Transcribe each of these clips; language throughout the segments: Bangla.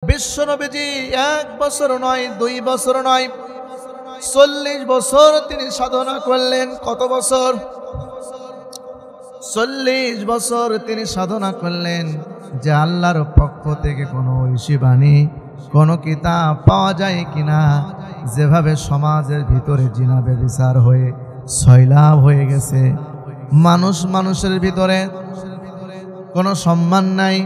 বিশ্বনবীজি 1 বছর নয় 2 বছর নয় 40 বছর তিনি সাধনা করলেন। কত বছর? 40 বছর তিনি সাধনা করলেন যে আল্লাহর পক্ষ থেকে কোনো ঐশী বাণী, কোনো কিতাব পাওয়া যায় কিনা। যেভাবে সমাজের ভিতরে জিনা ব্যভিচার হয়ে সয়লাভ হয়ে গেছে, মানুষের ভিতরে কোনো সম্মান নাই,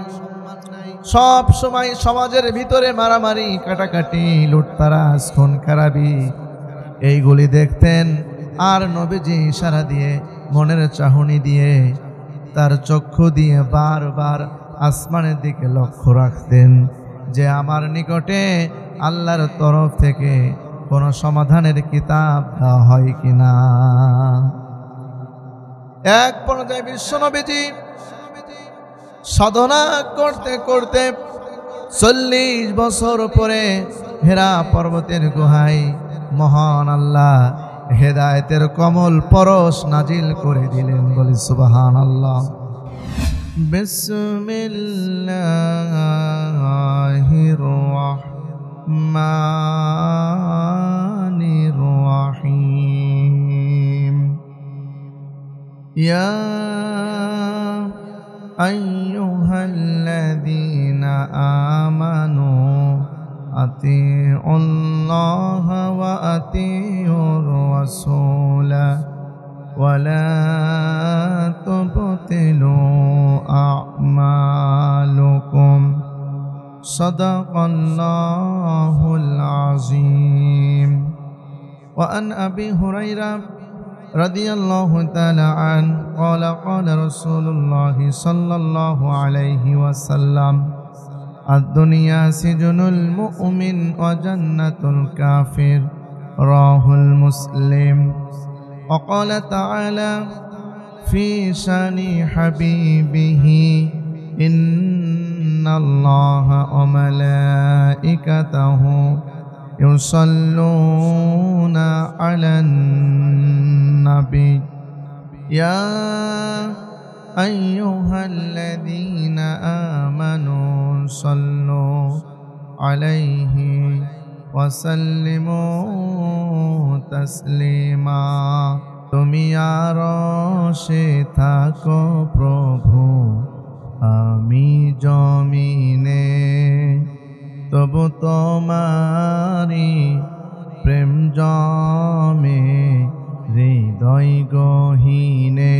সব সময় সমাজের ভিতরে মারামারি, কাটাকাটি, লুটতারাজ, খুন খারাপি, এইগুলি দেখতেন। আর নবীজি ইশারা দিয়ে, মনের চাহনি দিয়ে, তার চক্ষু দিয়ে বারবার আসমানের দিকে লক্ষ্য রাখতেন যে আমার নিকটে আল্লাহর তরফ থেকে কোনো সমাধানের কিতাব দেওয়া হয় কিনা। এক পর্যায়ে বিশ্বনবীজি সাধনা করতে করতে 40 বছর পরে হেরা পর্বতের গুহায় মহান আল্লাহ হেদায়েতের কমল পরশ নাজিল করে দিলেন। বলি সুবহানাল্লাহ। বিসমিল্লাহির রাহমানির রাহিম। ইয়া আইয়ুহাল্লাযীনা আমানু আতিউল্লাহ ওয়া আতিউর রাসূলা ওয়া লা তুবতিলু আ'মালুকুম সাদাকাল্লাহুল আযীম। ওয়া আন আবি হুরায়রা রাদিয়াল্লাহু তাআলা আন ক্বালা ক্বালা রাসূলুল্লাহ সাল্লাল্লাহু আলাইহি ওয়াসাল্লাম আদ-দুনিয়া সিজনুল মুমিন ওয়া জান্নাতুল কাফির রাহুল মুসলিম। ওয়া ক্বালা তাআলা ফি শানি হাবিবিহি ইন্নাল্লাহা ওয়া মালাইকাতাহু ইউসাল্লুনা আলান নবী ইয়া আইয়ুহাল্লাযীনা আমানু সাল্লু আলাইহি ওয়া সাল্লিমু তাসলিমা। তুমি আরশে থাকো প্রভু, আমি জমিনে, তবু তোমারি প্রেম জমে হৃদয় গহীনে।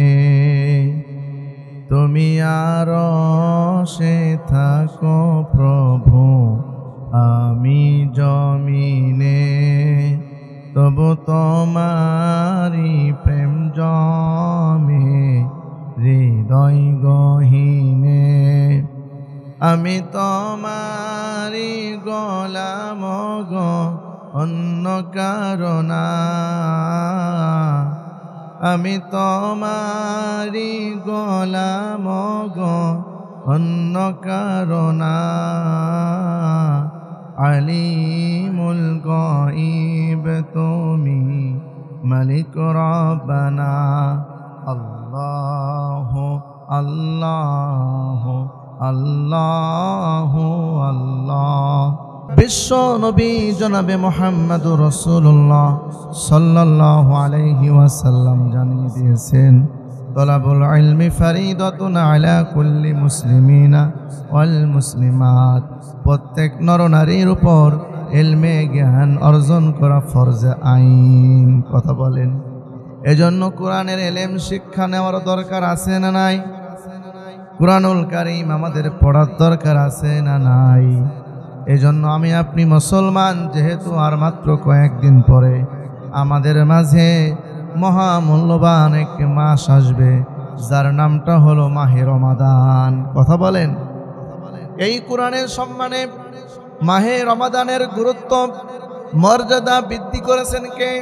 তুমি আরশে থাকো প্রভু, আমি জমিনে, তবু তোমারি প্রেম জমে হৃদয় গহীনে। আমি তোমারি গোলাম গো, অন্য কারো না। আমি তোমারি গোলাম গো, অন্য কারো না। আলিমুল গায়ব তুমি, মালিক রব্বানা। আল্লাহু আল্লাহু আল্লাহু আল্লাহ। বিশ্ব নবী জনাবে মুহাম্মদুর রাসূলুল্লাহ সাল্লাল্লাহু আলাইহি ওয়াসাল্লাম জানিয়ে দিয়েছেন, তলাবুল ইলমি ফরিদাতুন আলা কুল্লি মুসলিমিনা ওয়াল মুসলিমাত। প্রত্যেক নরনারীর উপর ইলমে জ্ঞান অর্জন করা ফরজে আইন। কথা বলেন। এজন্য কোরআনের ইলম শিক্ষা নেওয়ার দরকার আছে না নাই? কুরআনুল কারীম আমাদের পড়ার দরকার আছে না নাই? এজন্য আমি আপনি মুসলমান যেহেতু আর মাত্র কয়েকদিন পরে আমাদের মাঝে মহামূল্যবান একটি মাস আসবে, যার নামটা হলো মাহে রমাদান। কথা বলেন। এই কোরআনের সম্মানে মাহে রমাদানের গুরুত্ব মর্যাদা বৃদ্ধি করেছেন কে?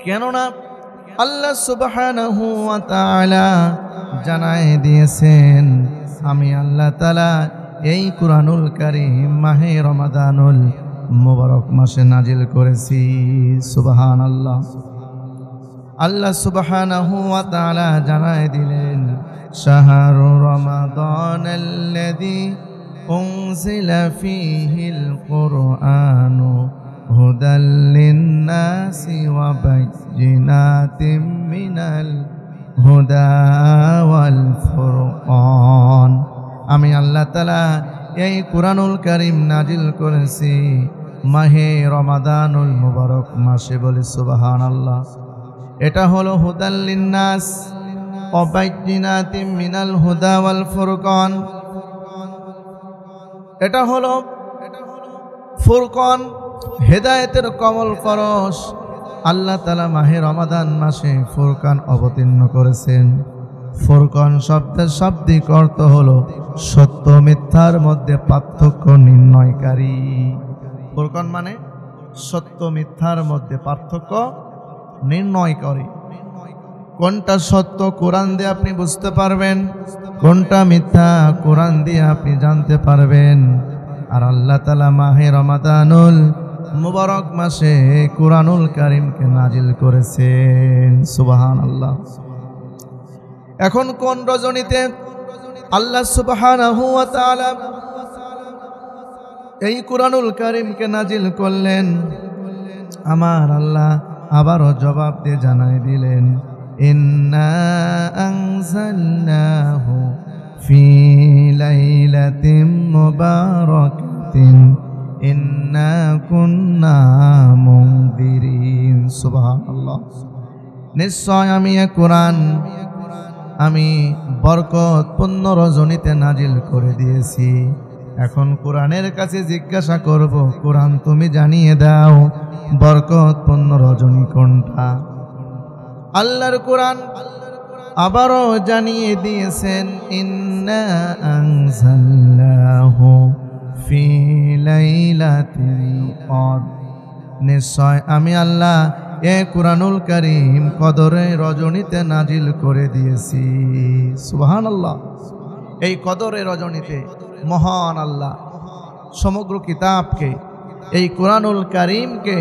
কেননা আল্লাহ সুবহানাহু ওয়া তাআলা জানায় দিয়েছেন, আমি আল্লাহ তাআলা এই কুরআনুল কারীম মাহে রমাদানুল মুবারক মাসে নাজিল করেছি। সুবহানাল্লাহ। আল্লাহ সুবহানাহু ওয়া তাআলা জানায় দিলেন, শাহরু রমাদানাল্লাযী উনজিলা ফীহিল কুরআনু হুদাল লিন-নাসি ওয়া বায়্যিনাতিম মিনাল হুদা ওয়াল ফুরকান। আমি আল্লাহ তাআলা এই কুরআনুল কারীম নাজিল করেছি মাহে রমাদানুল মুবারক মাসে, বলি সুবহানাল্লাহ। এটা হলো হুদাল লিন-নাস ওয়া বায়্যিনাতিম মিনাল হুদা ওয়াল ফুরকান। এটা হলো ফুরকান, হেদায়েতের কমল পরশ। আল্লাহ তাআলা মাহে রমাদান মাসে ফুরকান অবতীর্ণ করেছেন। ফুরকান শব্দের শাব্দিক অর্থ হলো সত্য মিথ্যার মধ্যে পার্থক্য নির্ণয়কারী। ফুরকান মানে সত্য মিথ্যার মধ্যে পার্থক্য নির্ণয় করে। কোনটা সত্য কোরআন দিয়ে আপনি বুঝতে পারবেন, কোনটা মিথ্যা কোরআন দিয়ে আপনি জানতে পারবেন। আর আল্লাহ তাআলা মাহে রমাদানুল মুবারক মাসে কুরআনুল কারীমকে নাজিল করেছেন। সুবহানাল্লাহ। এখন কোন রজনীতে আল্লাহ সুবহানাহু ওয়া তাআলা এই কুরআনুল কারীমকে নাজিল করলেন? আমার আল্লাহ আবারও জবাব দিয়ে জানাই দিলেন, ইন্না আনজালনাহু ফি লাইলাতিন মুবারাকাতিন ইন্না কুন্না মুনদিরিন। সুবহানাল্লাহ। নিশ্চয় আমি এই কুরআন আমি বরকতপূর্ণ রজনীতে নাজিল করে দিয়েছি। এখন কোরআনের কাছে জিজ্ঞাসা করব, কোরআন তুমি জানিয়ে দাও বরকতপূর্ণ রজনী কোনটা? আল্লাহর কোরআন আবারও জানিয়ে দিয়েছেন, ইন্না আনজালনাহু ফি লাইলাতিল কদর। নিশ্চয় আমি আল্লাহ এই কুরআনুল কারীম কদরে রজনীতে নাজিল করে দিয়েছি। সুবহানাল্লাহ। এই কদরে রজনীতে মহান আল্লাহ সমগ্র কিতাবকে, এই কুরআনুল কারীমকে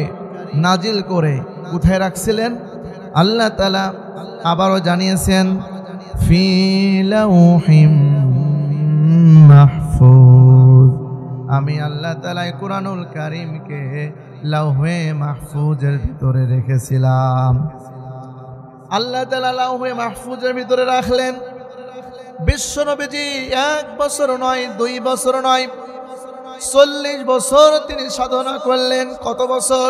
নাজিল করে কোথায় রাখছিলেন? আল্লাহ তাআলা আবারও জানিয়েছেন, ফি লাউহিম মাহফুজ। আমি আল্লাহ তাআলা কুরআনুল কারীমকে লাউহে মাহফুজের ভিতরে রেখেছিলাম। আল্লাহ তাআলা লাউহে মাহফুজের ভিতরে রাখলেন। বিশ্বনবীজি 1 বছর নয়, 2 বছর নয়, 40 বছর তিনি সাধনা করলেন। কত বছর?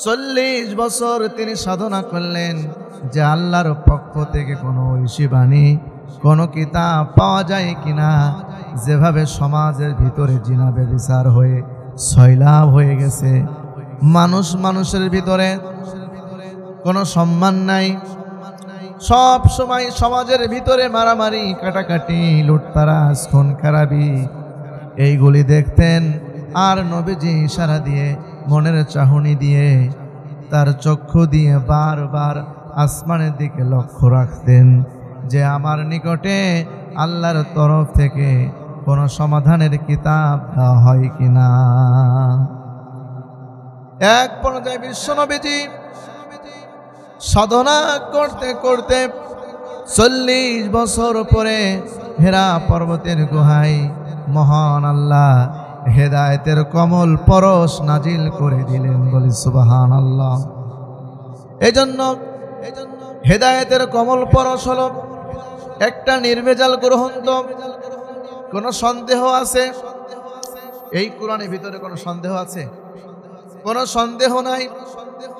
40 বছর তিনি সাধনা করলেন যে আল্লাহর পক্ষ থেকে কোনো ঐশী বাণী, কোনো কিতাব পাওয়া যায় কিনা। যেভাবে সমাজের ভিতরে জিনা ব্যভিচার হয়ে সয়লাভ হয়ে গেছে, মানুষের ভিতরে কোনো সম্মান নাই, সব সময় সমাজের ভিতরে মারামারি, কাটাকাটি, লুটতারাজ, খুন খারাপি, এইগুলি দেখতেন। আর নবীজি ইশারা দিয়ে, মনের চাহনি দিয়ে, তার চক্ষু দিয়ে বারবার আসমানের দিকে লক্ষ্য রাখতেন যে আমার নিকটে আল্লাহর তরফ থেকে কোনো সমাধানের কিতাব দেওয়া হয় কিনা। এক পর্যায়ে বিশ্বনবীজি সাধনা করতে করতে 40 বছর পরে হেরা পর্বতের গুহায় মহান আল্লাহ হেদায়েতের কমল পরশ নাজিল করে দিলেন। বলি সুবহানাল্লাহ। এজন্য হেদায়েতের কমল পরশ হলো একটা নির্ভেজাল গ্রন্থ। কোনো সন্দেহ আছে এই কোরআনের ভিতরে? কোনো সন্দেহ আছে? কোনো সন্দেহ নাই,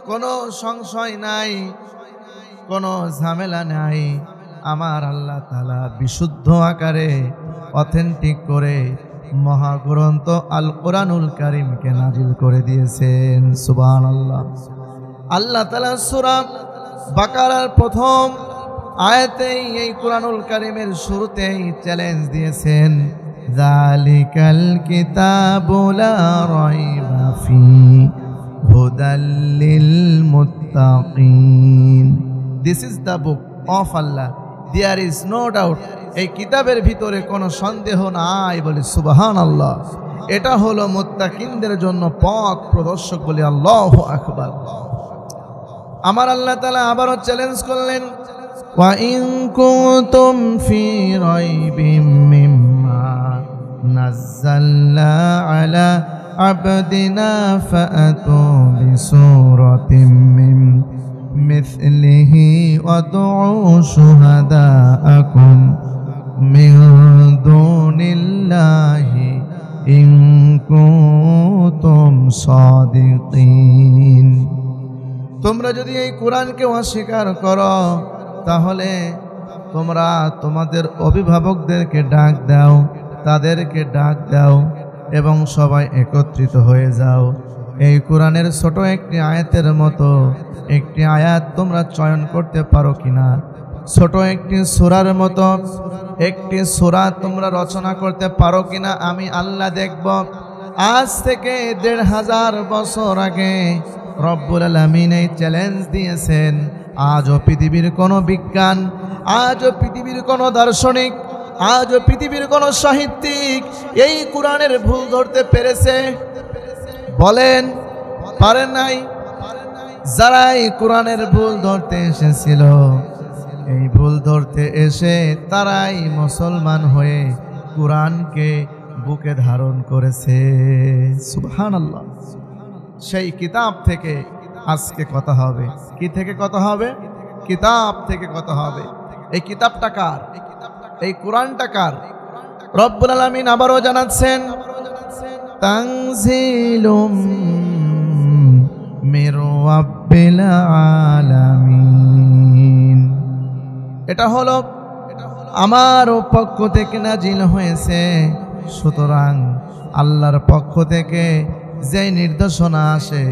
কোনো সংশয় নাই, কোনো ঝামেলা নাই। আমার আল্লাহ তাআলা বিশুদ্ধ আকারে অথেন্টিক করে মহাগ্রন্থ আল কোরআনুল কারীমকে নাজিল করে দিয়েছেন। সুবহানাল্লাহ। আল্লাহ তাআলা সূরা বাকারার প্রথম আয়াতেই এই কোরআনুল কারীমের শুরুতেই চ্যালেঞ্জ দিয়েছেন, যালিকাল কিতাবু লা রাইবা ফি হুদাল লিল মুত্তাকিন। This is the book of আল্লাহ, দেয়ার ইজ নো ডাউট। এই কিতাবের ভিতরে কোনো সন্দেহ নাই। বলে সুবহানাল্লাহ। এটা হলো মুত্তাকিনদের জন্য পথ প্রদর্শক। বলে আল্লাহু আকবার। আমার আল্লাহ তাআলা আবারও চ্যালেঞ্জ করলেন, ওয়া ইন কুনতুম ফি রাইবিম মিম্মা নাযালনা আলা আবদিনা ফাআতু বিসূরাতিম মিন মিথলিহি ওয়াদউ শুহাদাআকুম মিন দুনিল্লাহি ইন কুনতুম সাদিকিন। তোমরা যদি এই কোরআনকে অস্বীকার করো তাহলে তোমরা তোমাদের অভিভাবকদেরকে ডাক দাও, তাদেরকে ডাক দাও এবং সবাই একত্রিত হয়ে যাও। এই কোরআনের ছোট একটি আয়াতের মতো একটি আয়াত তোমরা চয়ন করতে পারো কিনা, ছোট একটি সূরার মতো একটি সূরা তোমরা রচনা করতে পারো কিনা আমি আল্লাহ দেখব। আজ থেকে ১৫০০ বছর আগে রব্বুল আলামিন এই চ্যালেঞ্জ দিয়েছেন। আজও পৃথিবীর কোনো বিজ্ঞান, আজও পৃথিবীর কোনো দার্শনিক, আজও পৃথিবীর কোনো সাহিত্যিক এই কোরআনের ভুল ধরতে পেরেছে? বলেন, পারেন নাই? যারা এই কোরআনের ভুল ধরতে এসেছিল, এই ভুল ধরতে এসে তারাই মুসলমান হয়ে কোরআনকে বুকে ধারণ করেছে। সুবহানাল্লাহ। সেই কিতাব থেকে আজকে কথা হবে। কি থেকে কথা হবে? কিতাব থেকে কথা হবে। এই কিতাবটা কার? এই কোরআনটা কার? রব্বুল আলামিন আবারও জানাচ্ছেন, তানজিলুম মির রাব্বিল আলামিন। এটা হলো আমার পক্ষ থেকে নাজিল হয়েছে। সুতরাং আল্লাহর পক্ষ থেকে যেই নির্দেশনা আসে,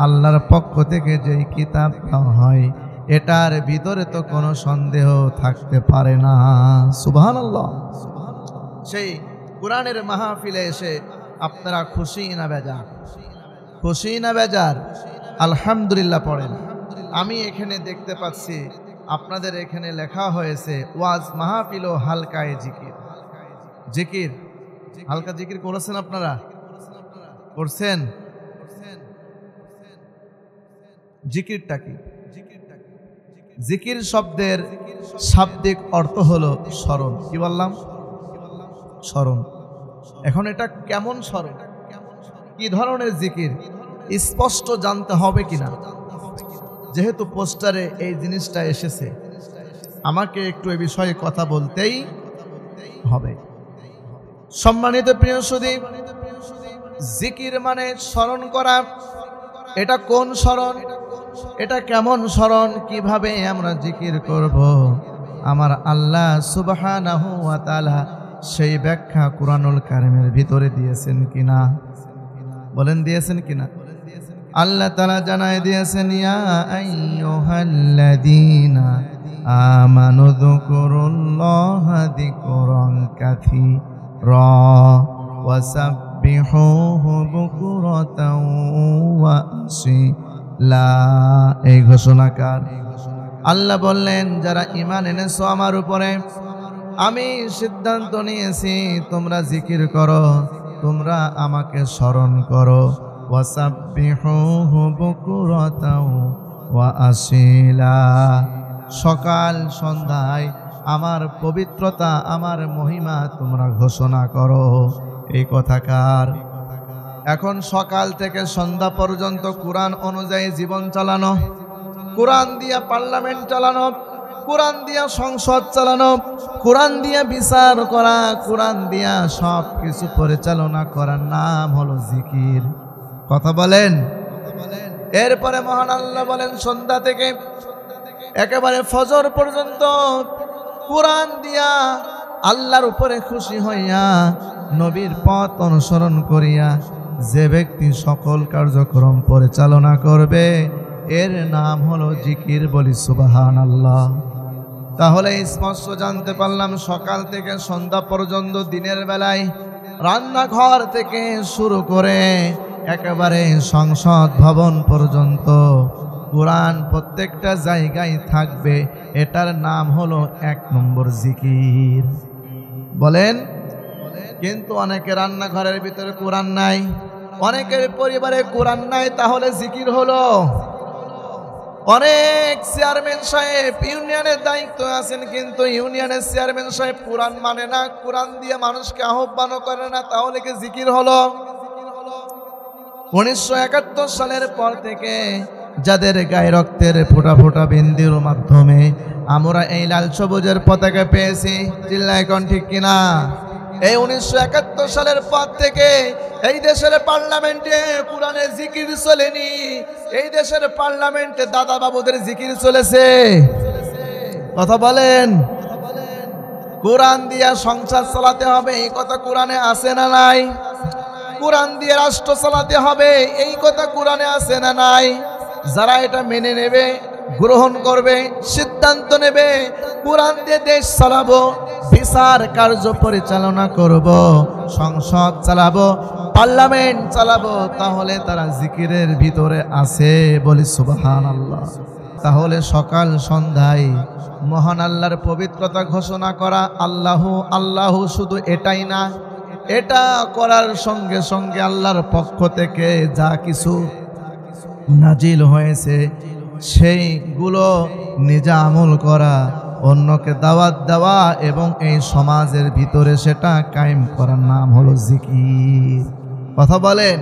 আল্লাহর পক্ষ থেকে যেই কিতাব দেওয়া হয়, এটার ভিতরে তো কোনো সন্দেহ থাকতে পারে না। সুবহানাল্লাহ। সেই কোরআনের মাহফিলে এসে আপনারা খুশি না বেজার? খুশি না বেজার? আলহামদুলিল্লাহ পড়েন। আমি এখানে দেখতে পাচ্ছি আপনাদের এখানে লেখা হয়েছে ওয়াজ মাহফিল ও হালকায়ে জিকির। জিকির, হালকা জিকির করেছেন আপনারা? করছেন? জিকিরটা কি? জিকির শব্দের শাব্দিক অর্থ হলো স্মরণ। কি বললাম? স্মরণ। এখন এটা কেমন স্মরণ, কি ধরনের জিকির স্পষ্ট জানতে হবে কিনা। যেহেতু পোস্টারে এই জিনিসটা এসেছে, আমাকে একটু এ বিষয়ে কথা বলতেই হবে। সম্মানিত প্রিয় সুধী, জিকির মানে স্মরণ করা। এটা কোন স্মরণ? এটা কেমন স্মরণ? কিভাবে আমরা জিকির করব? আমার আল্লাহ সুবহানাহু ওয়া তাআলা সেই ব্যাখ্যা কুরআনুল কারীমের ভিতরে দিয়েছেন কিনা? বলেন, দিয়েছেন কিনা? আল্লাহ তাআলা জানায় দিয়েছেন, ইয়া আইয়ুহাল্লাযীনা আমানু যকুরুল্লাহা যিকরান কাসীরা ওয়া সাব্বিহুহু বুকরাতাও ওয়া আসীলা। এই ঘোষণাকার আল্লাহ বললেন, যারা ঈমান এনেছো আমার উপরে, আমি সিদ্ধান্ত নিয়েছি তোমরা জিকির করো, তোমরা আমাকে স্মরণ করো। ওয়াসাব্বিহুহু বুকরাতাও ওয়া আসীলা। সকাল সন্ধ্যায় আমার পবিত্রতা, আমার মহিমা তোমরা ঘোষণা করো। এই কথাকার। এখন সকাল থেকে সন্ধ্যা পর্যন্ত কোরআন অনুযায়ী জীবন চালানো, কোরআন দিয়া পার্লামেন্ট চালানো, কোরআন দিয়া সংসদ চালানো, কোরআন দিয়া বিচার করা, কোরআন দিয়া সব কিছু পরিচালনা করার নাম হলো জিকির। কথা বলেন। এরপরে মহান আল্লাহ বলেন, সন্ধ্যা থেকে একেবারে ফজর পর্যন্ত কোরআন দিয়া আল্লাহর উপরে খুশি হইয়া নবীর পথ অনুসরণ করিয়া যে ব্যক্তি সকল কার্যক্রম পরিচালনা করবে, এর নাম হলো জিকির। বলি সুবহানাল্লাহ। তাহলে স্পষ্ট জানতে পারলাম, সকাল থেকে সন্ধ্যা পর্যন্ত দিনের বেলায় রান্নাঘর থেকে শুরু করে একেবারে সংসদ ভবন পর্যন্ত কোরআন প্রত্যেকটা জায়গায় থাকবে। এটার নাম হলো ১ নম্বর জিকির। বলেন। কিন্তু অনেকে রান্নাঘরের ভিতরে কোরআন নাই, অনেকের পরিবারে কোরআন নাই, তাহলে জিকির হলো? অনেক চেয়ারম্যান সাহেব ইউনিয়নের দায়িত্ব আছেন, কিন্তু ইউনিয়নের চেয়ারম্যান সাহেব কোরআন মানে না, কোরআন দিয়ে মানুষকে আহ্বান করে না, তাহলে কি জিকির হলো? 1971 সালের পর থেকে যাদের গায়ে রক্তের ফোঁটা ফোঁটা বিন্দুর মাধ্যমে আমরা এই লাল সবুজের পতাকা পেয়েছি, চিল্লায় কোন ঠিক কিনা? এই 1971 সালের পর থেকে এই দেশের পার্লামেন্টে কোরআনের জিকির চলেনি, এই দেশের পার্লামেন্টে দাদা বাবুদের জিকির চলেছে। কথা বলেন, কোরআন দিয়ে সংসার চালাতে হবে এই কথা কোরআনে আছে না নাই? কোরআন দিয়ে রাষ্ট্র চালাতে হবে এই কথা কোরআনে আছে না নাই? যারা এটা মেনে নেবে, গ্রহণ করবে, সিদ্ধান্ত নেবে কোরআন দিয়ে দেশ চালাবো, বিচার কার্য পরিচালনা করব, সংসদ চালাবো, পার্লামেন্ট চালাবো, তাহলে তারা জিকিরের ভিতরে আছে, বলি সুবহানাল্লাহ। তাহলে সকাল সন্ধ্যায় মহান আল্লাহর পবিত্রতা ঘোষণা করা, আল্লাহু আল্লাহু, শুধু এটাই না, এটা করার সঙ্গে সঙ্গে আল্লাহর পক্ষ থেকে যা কিছু নাজিল হয়েছে সেইগুলো নিজে আমল করা, অন্যকে দাওয়াত দেওয়া এবং এই সমাজের ভিতরে সেটা কায়েম করার নাম হলো জিকির। কথা বলেন,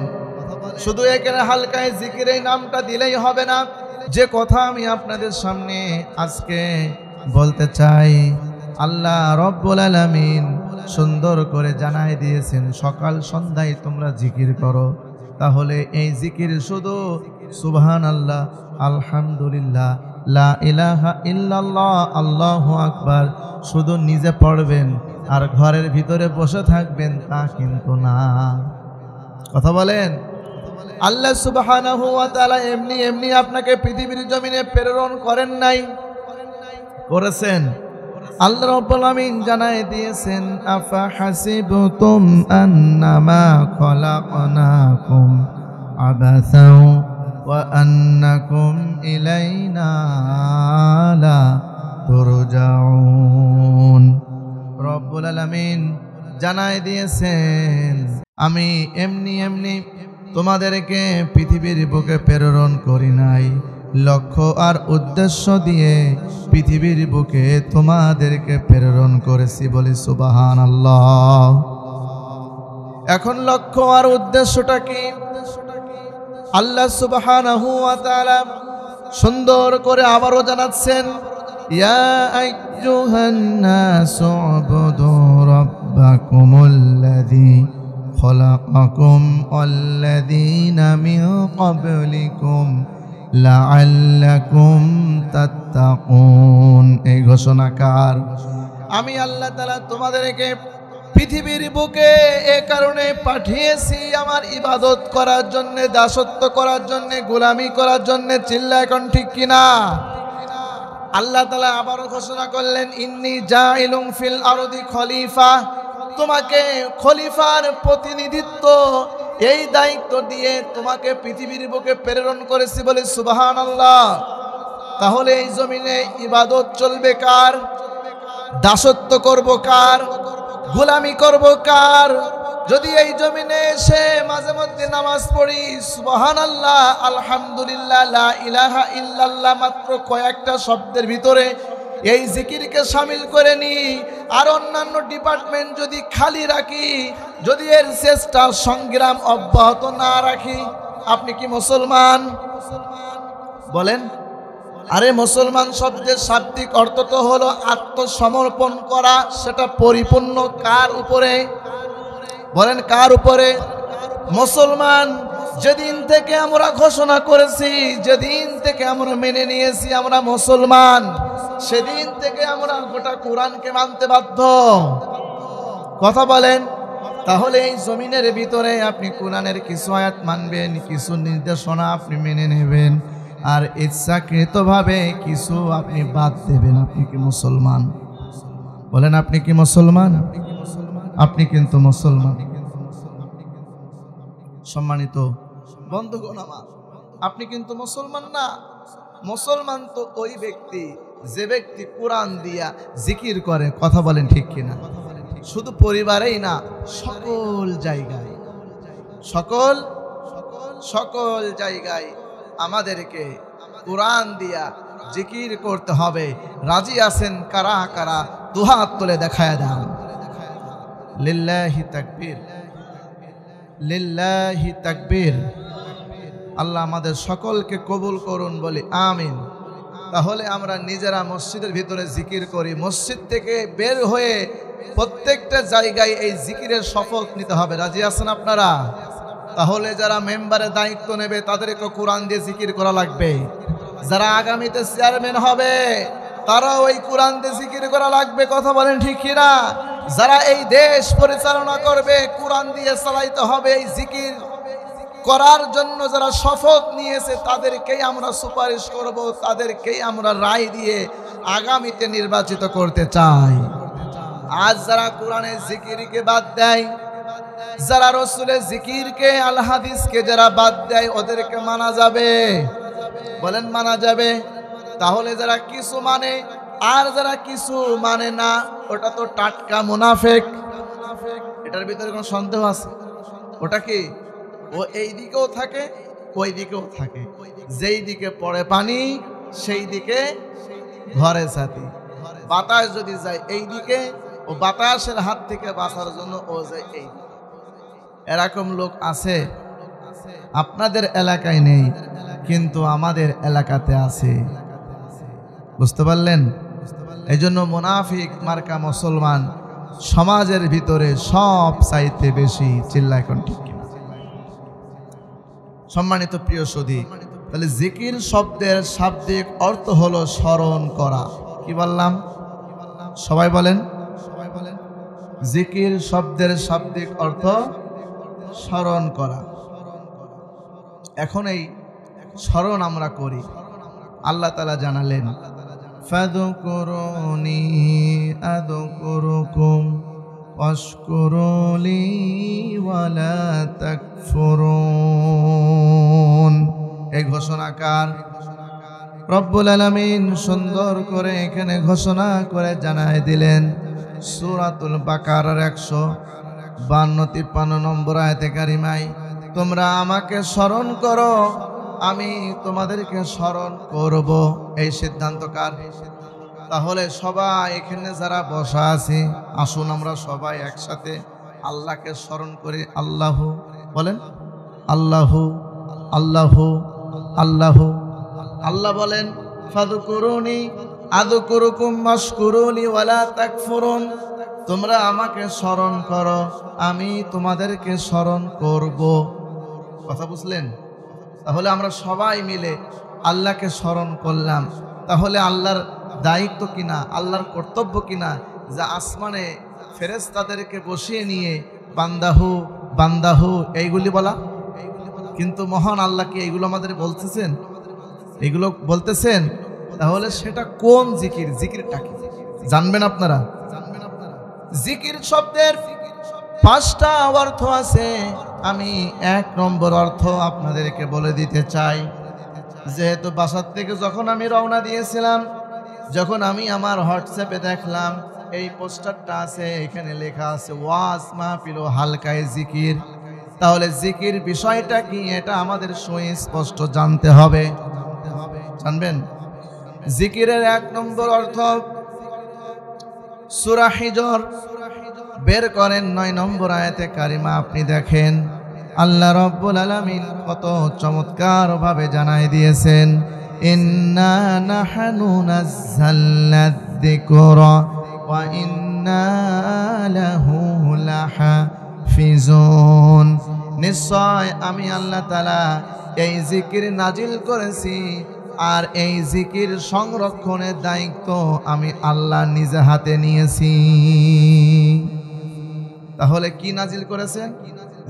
শুধু এখানে হালকায় জিকির এই নামটা দিলেই হবে না। যে কথা আমি আপনাদের সামনে আজকে বলতে চাই, আল্লাহ রব্বুল আলামিন সুন্দর করে জানাই দিয়েছেন সকাল সন্ধ্যায় তোমরা জিকির করো। তাহলে এই জিকির শুধু সুবহানাল্লাহ, আলহামদুলিল্লাহ, লা ইলাহা ইল্লাল্লাহ, আল্লাহু আকবার শুধু নিজে পড়বেন আর ঘরের ভিতরে বসে থাকবেন তা কিন্তু না। কথা বলেন, আল্লাহ সুবহানাহু ওয়া তাআলা এমনি এমনি আপনাকে পৃথিবীর জমিনে প্রেরণ করেন নাই, করেছেন। আল্লাহ রাব্বুল আলামিন জানায় দিয়েছেন, আফা হাসিবতুম আন্নামা খলাকনাকুম আবাসাও ওয়া আন্নাকুম ইলাইনা লা তুরজাউন। রব্বুল আলামিন জানায় দিয়েছেন, আমি এমনি এমনি তোমাদেরকে পৃথিবীর বুকে প্রেরণ করি নাই, লক্ষ্য আর উদ্দেশ্য দিয়ে পৃথিবীর বুকে তোমাদেরকে প্রেরণ করেছি, বলি সুবহানাল্লাহ। এখন লক্ষ্য আর উদ্দেশ্যটা কি? আল্লাহ সুবহানাহু ওয়া তাআলা সুন্দর করে আবারও জানাচ্ছেন, ইয়া আইয়ুহান নাসু উবুদু রাব্বাকুমুল্লাযী খলাকাকুম ওয়াল্লাযীনা মিন ক্বাবলিকুম লাআল্লাকুম তাত্তাকুন। এই ঘোষণাকার আমি আল্লাহ তাআলা তোমাদেরকে পৃথিবীর বুকে এ কারণে পাঠিয়েছি আমার ইবাদত করার জন্য, দাসত্ব করার জন্য, গোলামি করার জন্য। চিল্লা এখন ঠিক কিনা? আল্লাহ তাআলা আবারও ঘোষণা করলেন, ইন্নী জাইলুম ফিল আরদি খলিফা, তোমাকে খলিফার প্রতিনিধিত্ব এই দায়িত্ব দিয়ে তোমাকে পৃথিবীর বুকে প্রেরণ করেছি, বলে সুবহানাল্লাহ। তাহলে এই জমিনে ইবাদত চলবে কার? দাসত্ব করব কার? গোলামি করব কার? যদি এই জমিনে এসে মাঝে মধ্যে নামাজ পড়ি, সুবহানাল্লাহ, আলহামদুলিল্লাহ, লা ইলাহা ইল্লাল্লাহ, মাত্র কয়েকটা শব্দের ভিতরে এই জিকিরকে শামিল করে নি, আর অন্যান্য ডিপার্টমেন্ট যদি খালি রাখি, যদি এর চেষ্টা সংগ্রাম অব্যাহত না রাখি, আপনি কি মুসলমান? বলেন। আরে মুসলমান শব্দের শাব্দিক অর্থ তো হলো আত্মসমর্পণ করা। সেটা পরিপূর্ণ কার উপরে? বলেন, কার উপরে? মুসলমান যেদিন থেকে আমরা ঘোষণা করেছি, যেদিন থেকে আমরা মেনে নিয়েছি আমরা মুসলমান, সেদিন থেকে আমরা গোটা কোরআনকে মানতে বাধ্য। কথা বলেন। তাহলে এই জমিনের ভিতরে আপনি কোরআনের কিছু আয়াত মানবেন, কিছু নির্দেশনা আপনি মেনে নেবেন, আর ইচ্ছাকৃতভাবে কিছু আপনি বাদ দেবেন। আপনি কি মুসলমান? বলেন, আপনি কি মুসলমান? আপনি কিন্তু মুসলমান। সম্মানিত বন্ধুগণ আমার, আপনি কিন্তু মুসলমান না। মুসলমান তো ওই ব্যক্তি যে ব্যক্তি কোরআন দিয়া জিকির করে। কথা বলেন ঠিক কিনা? শুধু পরিবারেই না, সকল জায়গায়, সকল জায়গায় আমাদেরকে কোরআন দিয়া জিকির করতে হবে। রাজি আছেন কারা কারা? দুহাত তুলে দেখায় দেন। লিল্লাহি তাকবীর, লিল্লাহি তাকবীর। আল্লাহ আমাদের সকলকে কবুল করুন, বলি আমিন। তাহলে আমরা নিজেরা মসজিদের ভিতরে জিকির করি, মসজিদ থেকে বের হয়ে প্রত্যেকটা জায়গায় এই জিকিরের শপথ নিতে হবে। রাজি আছেন আপনারা? তাহলে যারা মেম্বারে দায়িত্ব নেবে তাদেরকে কোরআন দিয়ে জিকির করা লাগবে। যারা আগামীতে চেয়ারম্যান হবে তারাও ওই কোরআন দিয়ে জিকির করা লাগবে। কথা বলেন ঠিক কিনা? যারা এই দেশ পরিচালনা করবে কোরআন দিয়ে চালাইতে হবে। এই জিকির করার জন্য যারা শপথ নিয়েছে তাদেরকেই আমরা সুপারিশ করব, তাদেরকেই আমরা রায় দিয়ে আগামীতে নির্বাচিত করতে চাই। আজ যারা কোরআনের জিকিরকে বাদ দেয়, যারা রসুলের জিকিরকে আল হাদিসকে যারা বাদ দেয়, ওদেরকে মানা যাবে? বলেন মানা যাবে? তাহলে যারা কিছু মানে আর যারা কিছু মানে না, ওটা তো টাটকা মুনাফিক। এটার ভিতরে কোনো সন্দেহ আছে? ওটা কি? ও এই দিকেও থাকে ওই দিকেও থাকে, যেই দিকে পড়ে পানি সেই দিকে ঘরে ছাতি। বাতাস যদি যায় এই দিকে, ও বাতাসের হাত থেকে বাঁচার জন্য ও যায় এই দিকে। এরকম লোক আছে, আপনাদের এলাকায় নেই কিন্তু আমাদের এলাকাতে আছে। বুঝতে পারলেন? এই জন্য মুনাফিক মার্কা মুসলমান সমাজের ভিতরে সব চাইতে বেশি। চিল্লায় কোন ঠিক কিনা? সম্মানিত প্রিয় সুধী, তাহলে জিকির শব্দের শাব্দিক অর্থ হলো স্মরণ করা। কি বললাম? সবাই বলেন। জিকির শব্দের শাব্দিক অর্থ স্মরণ করা। এখন এই স্মরণ আমরা করি। আল্লাহ তাআলা জানালেন, ফাযকুরুনি আযকুরুকুম ওয়াশকুরুলি ওয়ালা তাকফুরুন। এই ঘোষণাকার রব্বুল আলামিন সুন্দর করে এখানে ঘোষণা করে জানায় দিলেন। সূরাতুল বাকারার 152-53 নম্বর আয়াতে কারিমায়, তোমরা আমাকে স্মরণ করো, আমি তোমাদেরকে স্মরণ করব। এই সিদ্ধান্ত কার? তাহলে সবাই এখানে যারা বসা আছি, আসুন আমরা সবাই একসাথে আল্লাহকে স্মরণ করি। আল্লাহু বলেন, আল্লাহু আল্লাহু আল্লাহু। আল্লাহ বলেন, ফাযকুরুনি আযকুরুকুম ওয়াশকুরুলি ওয়ালা তাকফুরুন। তোমরা আমাকে স্মরণ করো, আমি তোমাদেরকে স্মরণ করব। কথা বুঝলেন? তাহলে আমরা সবাই মিলে আল্লাহকে স্মরণ করলাম। তাহলে আল্লাহর দায়িত্ব কিনা, আল্লাহর কর্তব্য কিনা যে আসমানে ফেরেশতাদেরকে বসিয়ে নিয়ে বান্দাহু বান্দাহু এইগুলি বলা? কিন্তু মহান আল্লাহ কি এইগুলো আমাদের বলতেছেন? এগুলো বলতেছেন? তাহলে সেটা কোন জিকির? জিকিরটা কি জানবেন আপনারা? জিকির শব্দের 5টা অর্থ আছে। আমি 1 নম্বর অর্থ আপনাদেরকে বলে দিতে চাই। যেহেতু বাসার থেকে যখন আমি রওনা দিয়েছিলাম, যখন আমি আমার হোয়াটসঅ্যাপে দেখলাম এই পোস্টারটা আছে, এখানে লেখা আছে ওয়াজ মাহফিল ও হালকায় জিকির। তাহলে জিকির বিষয়টা কি এটা আমাদের সুস্পষ্ট জানতে হবে। জানবেন? জিকিরের 1 নম্বর অর্থ সূরা হিজর বের করেন 9 নম্বর আয়াতে কারিমা। আপনি দেখেন আল্লাহ রাব্বুল আলামিন কত চমৎকার ভাবে জানাই দিয়েছেন, ইন্না নাহনু নাযালনা যিকরা ওয়া ইন্না লাহু লাহাফিজুন। নিশ্চয় আমি আল্লাহ তাআলা এই জিকির নাজিল করেছি, আর এই জিকির সংরক্ষণের দায়িত্ব আমি আল্লাহ নিজে হাতে নিয়েছি। তাহলে কি নাজিল করেছেন?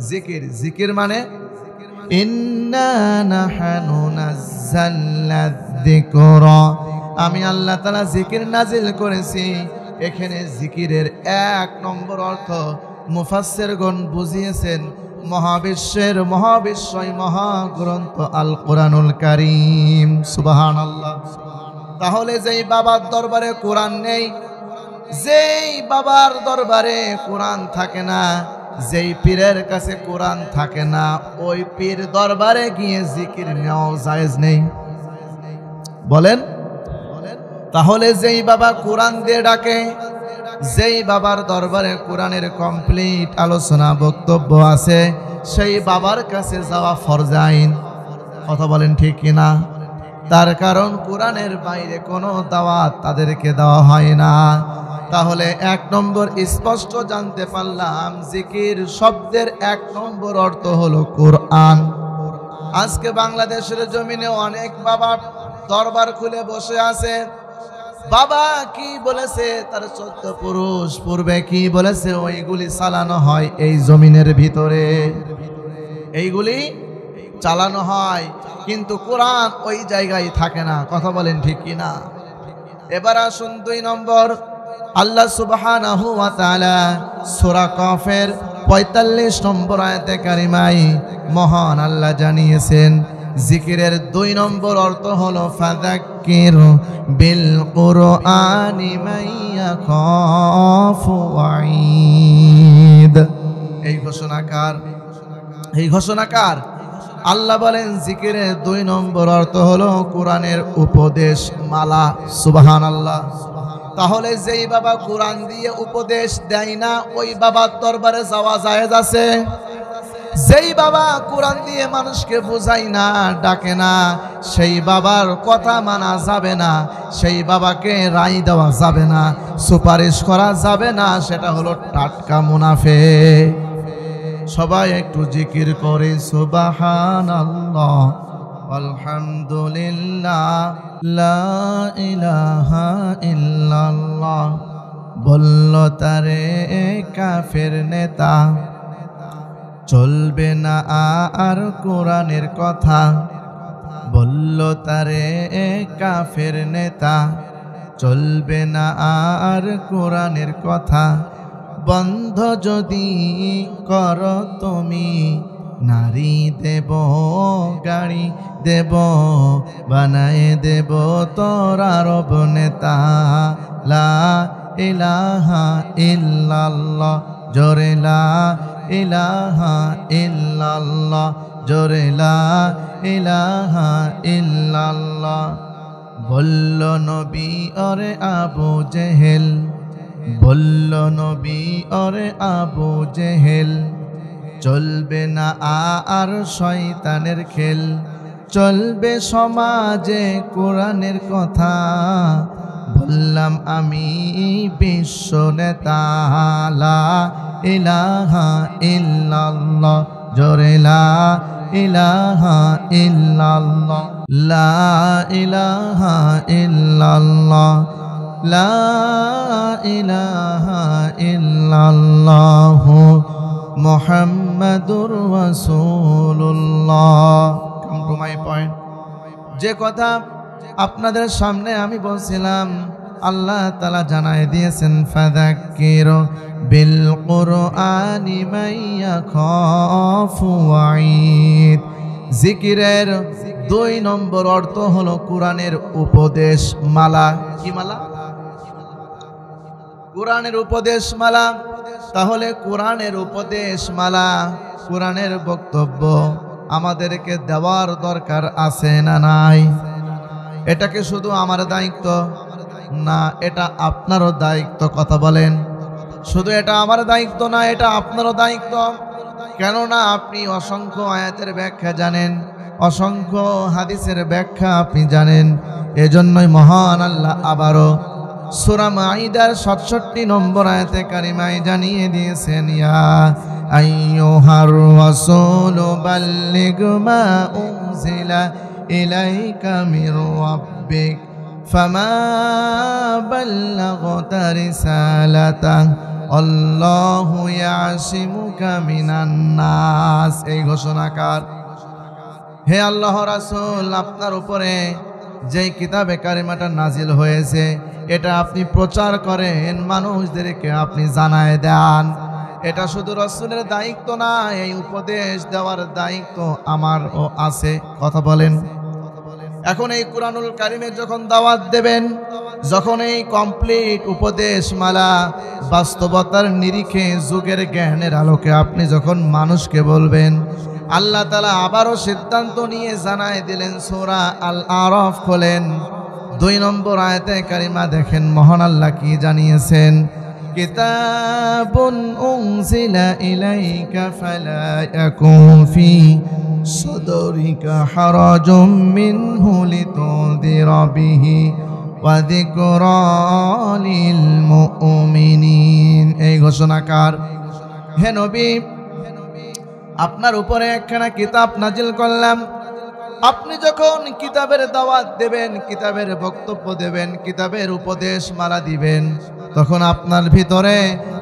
জিকির। জিকির মানে ইন্না নাহনু নাযালনা যিকরা, আমি আল্লাহ তাআলা জিকির নাজিল করেছি। এখানে জিকিরের 1 নম্বর অর্থ মুফাসসিরগণ বুঝিয়েছেন মহাবিশ্বের মহাবিশ্বই মহাগ্রন্থ আল কোরআনুল কারীম। সুবহানাল্লাহ। তাহলে যেই বাবার দরবারে কোরআন নেই, যেই বাবার দরবারে কোরআন থাকে না, যেই পীরের কাছে কোরআন থাকে না, ওই পীর দরবারে গিয়ে জিকির নেওয়া জায়েজ নেই। বলেন। তাহলে যেই বাবা কোরআন দিয়ে ডাকে, যেই বাবার দরবারে কোরআনের কমপ্লিট আলোচনা বক্তব্য আছে, সেই বাবার কাছে যাওয়া ফরজ আইন। কথা বলেন ঠিক কিনা? তার কারণ কোরআনের বাইরে কোনো দাওয়াত তাদেরকে দেওয়া হয় না। তাহলে 1 নম্বর স্পষ্ট জানতে পারলাম, জিকির শব্দের 1 নম্বর অর্থ হলো কোরআন। আজকে বাংলাদেশের জমিনে অনেক বাবা দরবার খুলে বসে আছে। বাবা কি বলেছে, তার 14 পুরুষ পূর্বে কি বলেছে, ওইগুলি চালানো হয় এই জমিনের ভিতরে, এইগুলি চালানো হয়, কিন্তু কোরআন ওই জায়গায় থাকে না। কথা বলেন ঠিক কিনা? এবার আসুন 2 নম্বর, আল্লাহ সুবহানাহু ওয়া তাআলা সূরা কাফের 45 নম্বর আয়াতে কারিমায় মহান আল্লাহ জানিয়েছেন, জিকিরের 2 নম্বর অর্থ হলো ফাযাক্কির বিল কুরআনি মাইয়াখাফু ওয়াঈদ। এই ঘোষণাকার আল্লাহ বলেন, জিকিরের 2 নম্বর অর্থ হলো কোরআনের উপদেশ মালা। সুবহানাল্লাহ। তাহলে যেই বাবা কোরআন দিয়ে উপদেশ দেয় না, ওই বাবার দরবারে যাওয়া জায়েজ আছে? যেই বাবা কোরআন দিয়ে মানুষকে বোঝায় না, ডাকে না, সেই বাবার কথা মানা যাবে না, সেই বাবাকে রায় দেওয়া যাবে না, সুপারিশ করা যাবে না, সেটা হলো টাটকা মুনাফিক। সবাই একটু জিকির করে সুবহানাল্লাহ, আলহামদুলিল্লাহ, লা ইলাহা ইল্লাল্লাহ। বলল তারে কাফের নেতা, চলবে না আর কোরআনের কথা। বলল তারে কাফের নেতা, চলবে না আর কোরআনের কথা। বন্ধ যদি কর তুমি, নারী দেব গাড়ি দেব, বানায় দেব তোর আরব নেতা। লা ইলাহা ইল্লাল্লাহ, জোরে লা ইলাহা ইল্লাল্লাহ, জোরে লা ইলাহা ইল্লাল্লাহ। বলল নবী ওরে আবু জেহেল, বলল নবী ওরে আবু জেহেল, চলবে না আর শয়তানের খেল। চলবে সমাজে কোরআনের কথা, বললাম আমি বিশ্ব নেতা। লা ইলাহা ইল্লাল্লাহ, জোরে লা ইলাহা ইল্লাল্লাহ, লা ইলাহা ইল্লাল্লাহ, লা ইলাহা ইল্লাল্লাহ, মুহাম্মাদুর রাসূলুল্লাহ। Come to my point. যে কথা আপনাদের সামনে আমি বলছিলাম, আল্লাহ তাআলা জানায় দিয়েছেন, ফাযাক্কির বিল কুরআনি মাইয়াখাফু ওয়াঈদ। জিকিরের 2 নম্বর অর্থ হলো কোরআনের উপদেশ মালা। কি মালা? কোরআনের উপদেশ মালা। তাহলে কোরআনের উপদেশ মালা, কোরআনের বক্তব্য আমাদেরকে দেওয়ার দরকার আছে না নাই? এটাকে শুধু আমার দায়িত্ব না, এটা আপনারও দায়িত্ব। কথা বলেন। শুধু এটা আমার দায়িত্ব না, এটা আপনারও দায়িত্ব। কেননা আপনি অসংখ্য আয়াতের ব্যাখ্যা জানেন, অসংখ্য হাদিসের ব্যাখ্যা আপনি জানেন। এজন্যই মহান আল্লাহ আবারও সূরা মাঈদার 67 নম্বর আয়াতে কারিমায় জানিয়ে দিয়েছেন, ইয়া আইয়ুহার রাসূলু বাল্লিগ মা উনজিলা ইলাইকা মির রাব্বিক ফামা বাল্লাগতা রিসালাতাহু আল্লাহু ইয়াসিমুকা মিনান নাস। এই ঘোষণাকার, হে আল্লাহ রাসূল, আপনার উপরে যেই কিতাবে কারিমাটা নাজিল হয়েছে, এটা আপনি প্রচার করেন, মানুষদেরকে আপনি জানায় দেন। এটা শুধু রাসূলের দায়িত্ব না, এই উপদেশ দেওয়ার দায়িত্ব আমারও আছে। কথা বলেন। এখন এই কুরআনুল কারীমে যখন দাওয়াত দেবেন, যখন এই কমপ্লিট উপদেশ মালা বাস্তবতার নিরিখে যুগের জ্ঞানের আলোকে আপনি যখন মানুষকে বলবেন, আল্লাহ তাআলা আবারও সিদ্ধান্ত নিয়ে জানায় দিলেন, সূরা আল আরাফ খোলেন 2 নম্বর আয়াতে কারিমা, দেখেন মহান আল্লাহ কি জানিয়েছেন। কিতাবুন উনজিলা ইলাইকা ফালা ইয়াকুন ফি সাদরিকা হারাজুম মিনহু লিতুনদিরা বিহি ওয়া যিকরা লিল মুমিনিন। এই ঘোষণাকার, হে নবী, আপনার উপরে একখানা কিতাব নাজিল করলাম। আপনি যখন কিতাবের দাওয়াত দেবেন, কিতাবের বক্তব্য দেবেন, কিতাবের উপদেশ মালা দিবেন, তখন আপনার ভিতরে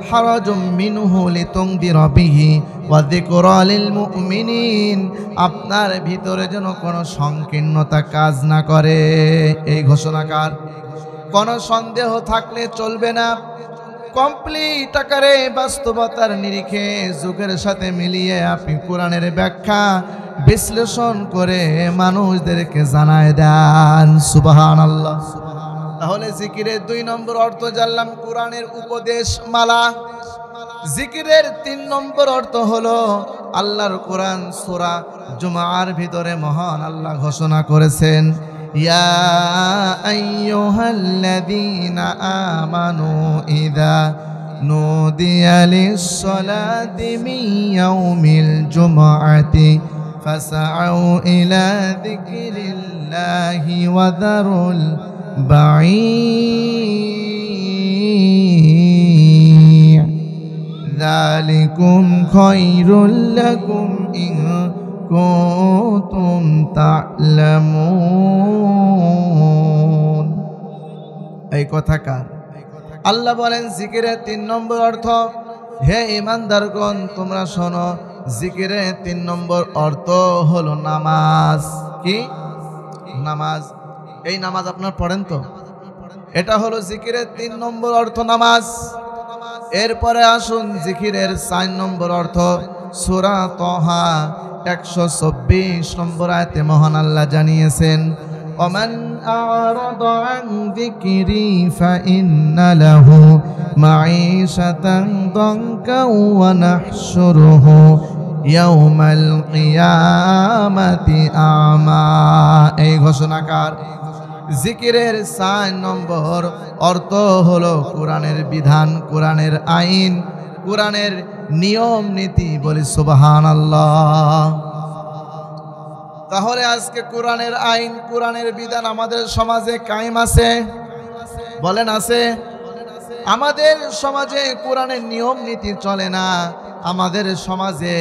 হারাজুম মিনহু লিতুনদিরা বিহি ওয়া যিকরা লিল মুমিনিন, আপনার ভিতরে যেন কোনো সংকীর্ণতা কাজ না করে। এই ঘোষণাকার, কোনো সন্দেহ থাকলে চলবে না। কমপ্লিট আকারে বাস্তবতার নিরিখে যুগের সাথে মিলিয়ে আপনি কোরআনের ব্যাখ্যা বিশ্লেষণ করে মানুষদেরকে জানায় দেন। সুবহানাল্লাহ। তাহলে জিকিরের 2 নম্বর অর্থ জানলাম কোরআনের উপদেশ মালা। জিকিরের 3 নম্বর অর্থ হলো আল্লাহর কোরআন। সূরা জুমার ভিতরে মহান আল্লাহ ঘোষণা করেছেন, ইয়া আইয়ুহাল্লাযীনা আমানু ইযা নুদিয়া লিস-সালাতি মিন ইয়াউমিল জুমআতি ফাসআউ ইলা যিকরিল্লাহি ওয়া যারুল বাঈ' যালিকুম খায়রুল লাকুম ইন কুনতুম তা'লামুন। এই কথাকার আল্লাহ বলেন জিকিরের 3 নম্বর অর্থ, হে ঈমানদারগণ তোমরা শোনো, জিকিরের 3 নম্বর অর্থ হলো নামাজ। কি? নামাজ। এই নামাজ আপনার পড়েন তো? এটা হলো জিকিরের 3 নম্বর অর্থ, নামাজ। এরপরে আসুন জিকিরের 4 নম্বর অর্থ। সূরা তাহা 124 নম্বর আয়াতে মহান আল্লাহ জানিয়েছেন, ওমান আ'রাদা আন যিকরি ফাইন্না লাহু মাঈশাতান দানকা ওয়া নাহশুরুহু ইয়াওমাল কিয়ামাতি আমা। এই ঘোষণাকার জিকিরের 4 নম্বর অর্থ হলো কোরআনের বিধান, কোরআনের আইন, কোরআনের নিয়ম নীতি। বলি সুবহানাল্লাহ। তাহলে আজকে কোরআনের আইন, কোরআনের বিধান আমাদের সমাজে কায়েম আছে? বলেন আছে? আমাদের সমাজে কোরআনের নিয়ম নীতি চলে না। আমাদের সমাজে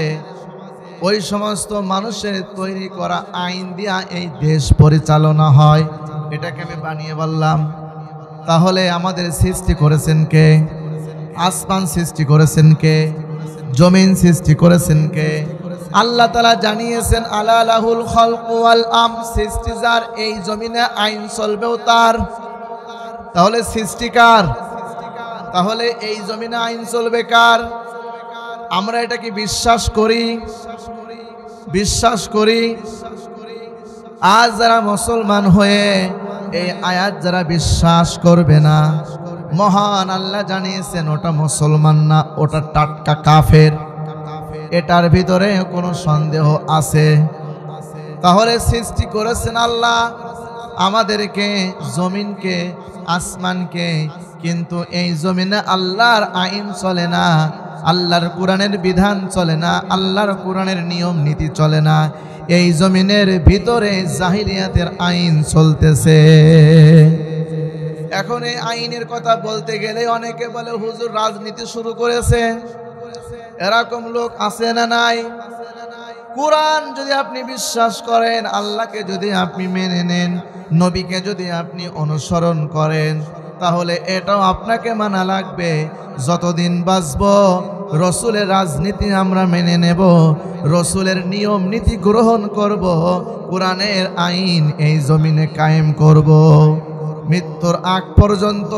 ওই সমস্ত মানুষের তৈরি করা আইন দিয়া এই দেশ পরিচালনা হয়। এটাকে আমি বানিয়ে বললাম। তাহলে আমাদের সৃষ্টি করেছেন কে? আসমান সৃষ্টি করেছেন কে? জমিন সৃষ্টি করেছেন কে? আল্লাহ তাআলা জানিয়েছেন, আলা লাহুল খালকু ওয়াল আমর, সৃষ্টি যার, এই জমিনে আইন চলবেও তার। তাহলে সৃষ্টিকার, তাহলে এই জমিনে আইন চলবে কার? আমরা এটা কি বিশ্বাস করি? বিশ্বাস করি। আজ যারা মুসলমান হয়ে এই আয়াত যারা বিশ্বাস করবে না, মহান আল্লাহ জানিয়েছেন ওটা মুসলমান না, ওটা টাটকা কাফের। এটার ভিতরে কোনো সন্দেহ আছে? তাহলে সৃষ্টি করেছেন আল্লাহ আমাদেরকে, জমিনকে, আসমানকে, কিন্তু এই জমিনে আল্লাহর আইন চলে না, আল্লাহর কোরআনের বিধান চলে না, আল্লাহর কোরআনের নিয়ম নীতি চলে না। এই জমিনের ভিতরে জাহিলিয়াতের আইন চলতেছে। এখন এই আইনের কথা বলতে গেলে অনেকে বলে হুজুর রাজনীতি শুরু করেছে। এরকম লোক আছে না নাই? কোরআন যদি আপনি বিশ্বাস করেন, আল্লাহকে যদি আপনি মেনে নেন, নবীকে যদি আপনি অনুসরণ করেন, তাহলে এটাও আপনাকে মানা লাগবে। যতদিন বাঁচব রসুলের রাজনীতি আমরা মেনে নেব, রসুলের নিয়ম নীতি গ্রহণ করব, কোরআনের আইন এই জমিনে কায়েম করব। মৃত্যুর আগ পর্যন্ত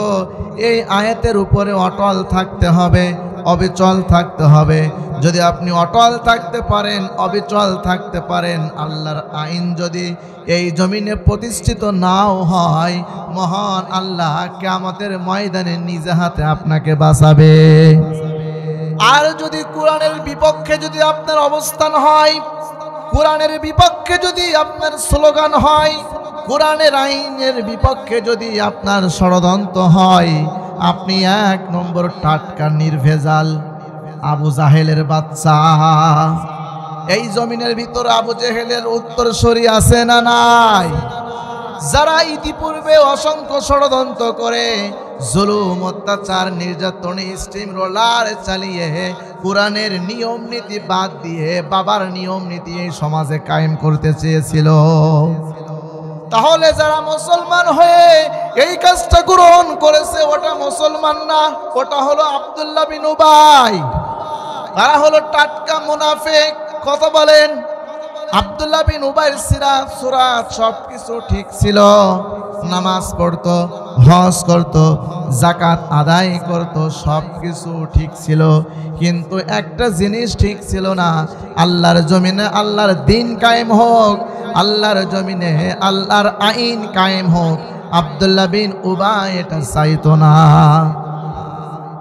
এই আয়াতের উপরে অটল থাকতে হবে, অবিচল থাকতে হবে। যদি আপনি অটল থাকতে পারেন, অবিচল থাকতে পারেন, আল্লাহর আইন যদি এই জমিনে প্রতিষ্ঠিত নাও হয়, মহান আল্লাহ কিয়ামতের ময়দানে নিজে হাতে আপনাকে বাঁচাবে। আর যদি কোরআনের বিপক্ষে যদি আপনার অবস্থান হয়, কোরআনের বিপক্ষে যদি আপনার স্লোগান হয়, কোরআনের আইনের বিপক্ষে যদি আপনার ষড়যন্ত্র হয়, আপনি 1 নম্বর টাটকা নির্ভেজাল আবু জাহেলের বাচ্চা। এই জমিনের ভিতর আবু জাহেলের উত্তরসূরি আছে না নাই? যারা ইতিপূর্বে অসংখ্য ষড়যন্ত্র করে জুলুম, অত্যাচার, নির্যাতনে স্টিম রোলার চালিয়ে কোরআনের নিয়ম নীতি বাদ দিয়ে বাবার নিয়ম নীতি এই সমাজে কায়েম করতে চেয়েছিল। তাহলে যারা মুসলমান হয়ে এই কাজটা গ্রহণ করেছে, ওটা মুসলমান না, ওটা হলো আব্দুল্লাহ বিন উবাই। তারা হলো টাটকা মুনাফিক। কথা বলেন। আব্দুল্লাহ বিন উবাইর সিরাত সুরাত সবকিছু ঠিক ছিল, নামাজ পড়তো, হজ করতো, যাকাত আদায় করতো, সবকিছু ঠিক ছিল, কিন্তু একটা জিনিস ঠিক ছিল না, আল্লাহর জমিনে আল্লাহর দিন কায়েম হোক, আল্লাহর জমিনে আল্লাহর আইন কায়েম হোক। আব্দুল্লাহ বিন উবাই এটা চাইতো না।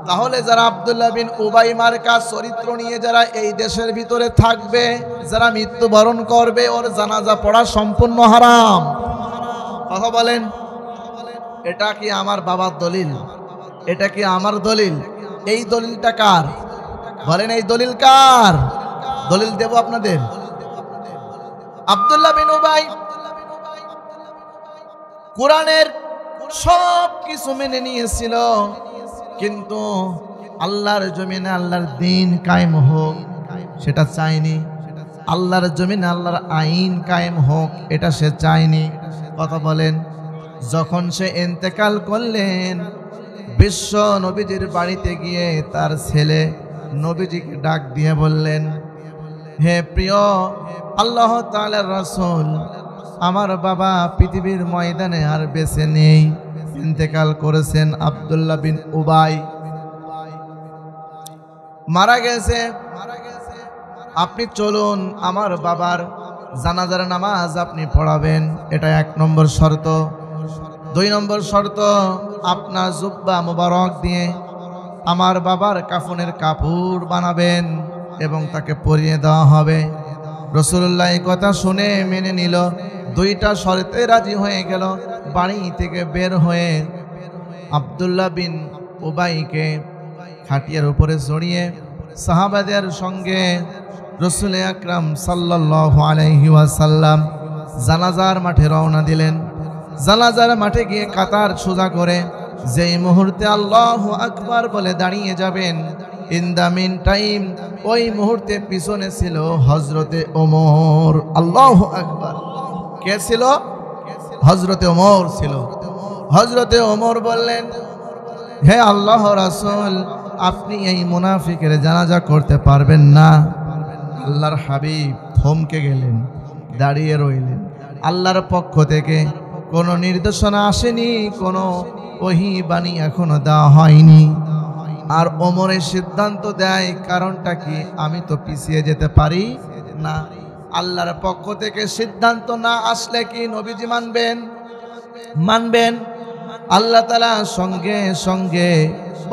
তাহলে যারা আব্দুল্লাহ বিন উবাই মার্কা চরিত্র নিয়ে যারা এই দেশের ভিতরে থাকবে, যারা মৃত্যুবরণ করবে, ওর জানাজা পড়া সম্পূর্ণ হারাম। কথা বলেন। এটা কি আমার বাবার দলিল? এটা কি আমার দলিল? এই দলিলটা কার? বলেন, এই দলিল কার? দলিল দেব আপনাদের। আব্দুল্লাহ বিন উবাই কোরআনের সব কিছু মেনে নিয়েছিল, কিন্তু আল্লাহর জমিনে আল্লাহর দিন কায়েম হোক সেটা চায়নি। আল্লাহর জমিনে আল্লাহর আইন কায়েম হোক এটা সে চায়নি। কথা বলেন। যখন সে ইন্তেকাল করলেন, বিশ্ব নবীজির বাড়িতে গিয়ে তার ছেলে নবীজিকে ডাক দিয়ে বললেন, হে প্রিয় আল্লাহ তাআলার রাসূল, আমার বাবা পৃথিবীর ময়দানে আর বেঁচে নেই, ইন্তেকাল করেছেন। আব্দুল্লাহ বিন উবাই মারা গেছে। আপনি চলুন, আমার বাবার জানাজার নামাজ আপনি পড়াবেন। এটা 1 নম্বর শর্ত। 2 নম্বর শর্ত, আপনার জুব্বা মুবারক দিয়ে আমার বাবার কাফনের কাপড় বানাবেন এবং তাকে পরিয়ে দেওয়া হবে। রাসূলুল্লাহ এই কথা শুনে মেনে নিল। 2টা শর্তে রাজি হয়ে গেল। বাড়ি থেকে বের হয়ে আব্দুল্লাহ বিন উবাইকে খাটিয়ার উপরে জড়িয়ে সাহাবাদের সঙ্গে রাসূল আকরাম সাল্লাল্লাহু আলাইহি ওয়াসাল্লাম জানাজার মাঠে রওনা দিলেন। জানাজার মাঠে গিয়ে কাতার সোজা করে যেই মুহূর্তে আল্লাহু আকবার বলে দাঁড়িয়ে যাবেন, ইন দ্য মিন টাইম ওই মুহূর্তে পিছনে ছিল হযরতে ওমর। আল্লাহু আকবার। কে ছিল? হযরতে ওমর ছিল। হযরতে ওমর বললেন, হে আল্লাহর রাসূল, আপনি এই মুনাফিকের জানাজা করতে পারবেন না। আল্লাহর হাবিব থমকে গেলেন, দাঁড়িয়ে রইলেন। আল্লাহর পক্ষ থেকে কোনো নির্দেশনা আসেনি, কোনো ওহী বাণী এখনো দেওয়া হয়নি। আর ওমরের সিদ্ধান্ত দেয়, কারণটা কি? আমি তো পিছিয়ে যেতে পারি না। আল্লাহর পক্ষ থেকে সিদ্ধান্ত না আসলে কি নবীজি মানবেন? মানবেন। আল্লাহ তাআলা সঙ্গে সঙ্গে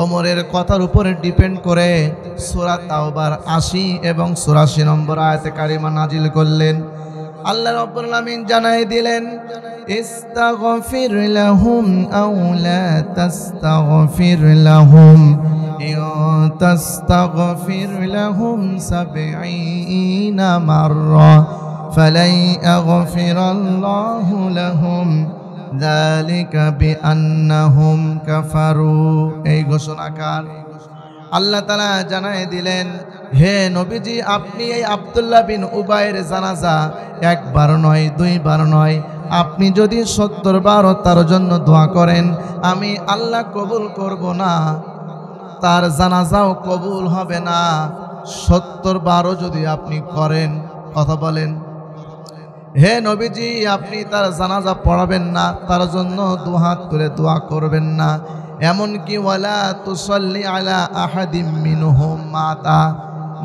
ওমরের কথার উপরে ডিপেন্ড করে সূরা তাওবার 80 এবং 84 নম্বর আয়াতে কারিমা নাজিল করলেন। আল্লাহ রাব্বুল আলামিন জানাই দিলেন, ইস্তাগফির লাহুম আও লা তাস্তাগফির লাহুম ইন তাস্তাগফির লাহুম 70 মাররা ফালাই আগফিরাল্লাহু লাহুম যালিকা বিআন্নাহুম কাফারু। এই ঘোষণাকার আল্লাহ তাআলা জানায় দিলেন, হে নবীজি, আপনি এই আব্দুল্লাহ বিন উবাইয়ের জানাজা 1 বার নয় 2 বার নয়, আপনি যদি 70 বার তার জন্য দোয়া করেন, আমি আল্লাহ কবুল করব না, তার জানাজাও কবুল হবে না। 70 বারও যদি আপনি করেন। কথা বলেন। হে নবীজি, আপনি তার জানাজা পড়াবেন না, তার জন্য 2 হাত তুলে দোয়া করবেন না, এমনকি ওয়ালা তুসাল্লি আলা আহাদিম মিনহুম মাতা।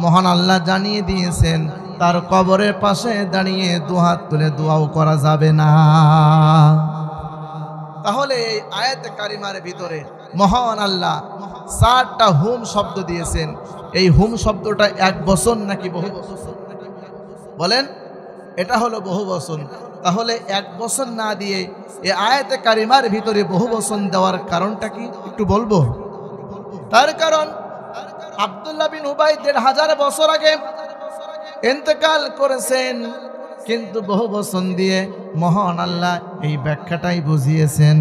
মহান আল্লাহ জানিয়ে দিয়েছেন, তার কবরের পাশে দাঁড়িয়ে 2 হাত তুলে দোয়াও করা যাবে না। তাহলে এই আয়াতে কারিমার ভিতরে মহান আল্লাহ 4টা হুম শব্দ দিয়েছেন। এই হুম শব্দটা 1 বছর নাকি বহু বছর? বলেন। এটা হলো বহু বচন। তাহলে এক বচন না দিয়ে এই আয়াতে কারিমার ভিতরে বহু বচন দেওয়ার কারণটা কি একটু বলবো? তার কারণ আব্দুল্লাহ বিন উবাই ১৫০০ বছর আগে ইন্তেকাল করেছেন, কিন্তু বহু বচন দিয়ে মহান আল্লাহ এই ব্যাখ্যাটাই বুঝিয়েছেন।